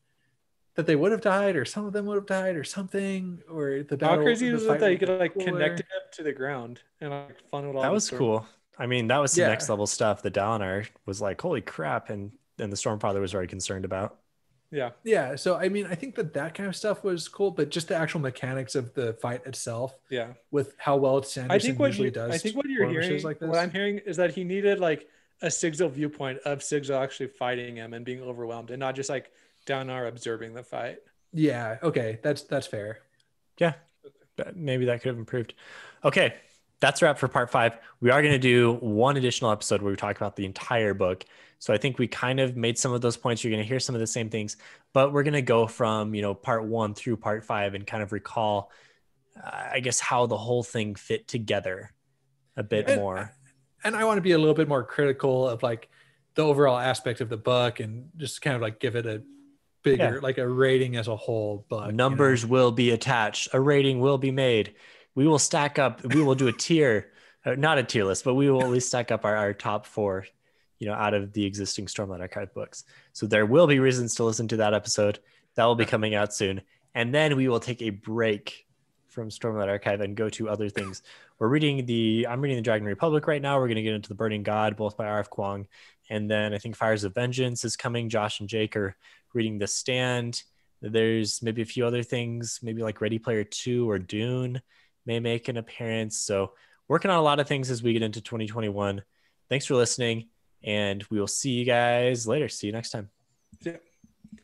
that they would have died, or some of them would have died, or something, or the How battle. crazy the is it fight that you would could have been like connect cooler. it up to the ground and like funnel all That the was storm? cool. I mean, that was some Yeah. next level stuff that Dalinar was like, holy crap. And the Stormfather was very concerned about. Yeah. Yeah. So, I mean, I think that kind of stuff was cool, but just the actual mechanics of the fight itself, Yeah. with how well Sanderson usually I does think what you're skirmishes hearing, like what this. I'm hearing is that he needed like a Sigil viewpoint of Sigil actually fighting him and being overwhelmed, and not just like Dalinar observing the fight. Yeah. Okay. That's fair. Yeah. Maybe that could have improved. Okay. That's a wrap for part 5. We are going to do one additional episode where we talk about the entire book. So I think we kind of made some of those points. You're going to hear some of the same things, but we're going to go from, part 1 through part 5 and kind of recall, I guess, how the whole thing fit together a bit more. And I want to be a little bit more critical of like the overall aspect of the book, and just kind of like give it a bigger, like a rating as a whole book. Numbers will be attached. A rating will be made. We will stack up. We will do a tier, not a tier list, but we will at least stack up our top 4, out of the existing Stormlight Archive books. So there will be reasons to listen to that episode. That will be coming out soon. And then we will take a break from Stormlight Archive and go to other things. I'm reading the Dragon Republic right now. We're going to get into the Burning God, both by R.F. Kuang. And then I think Fires of Vengeance is coming. Josh and Jake are reading The Stand. There's maybe a few other things, maybe like Ready Player 2 or Dune may make an appearance. So working on a lot of things as we get into 2021. Thanks for listening, and we will see you guys later. See you next time. Yeah.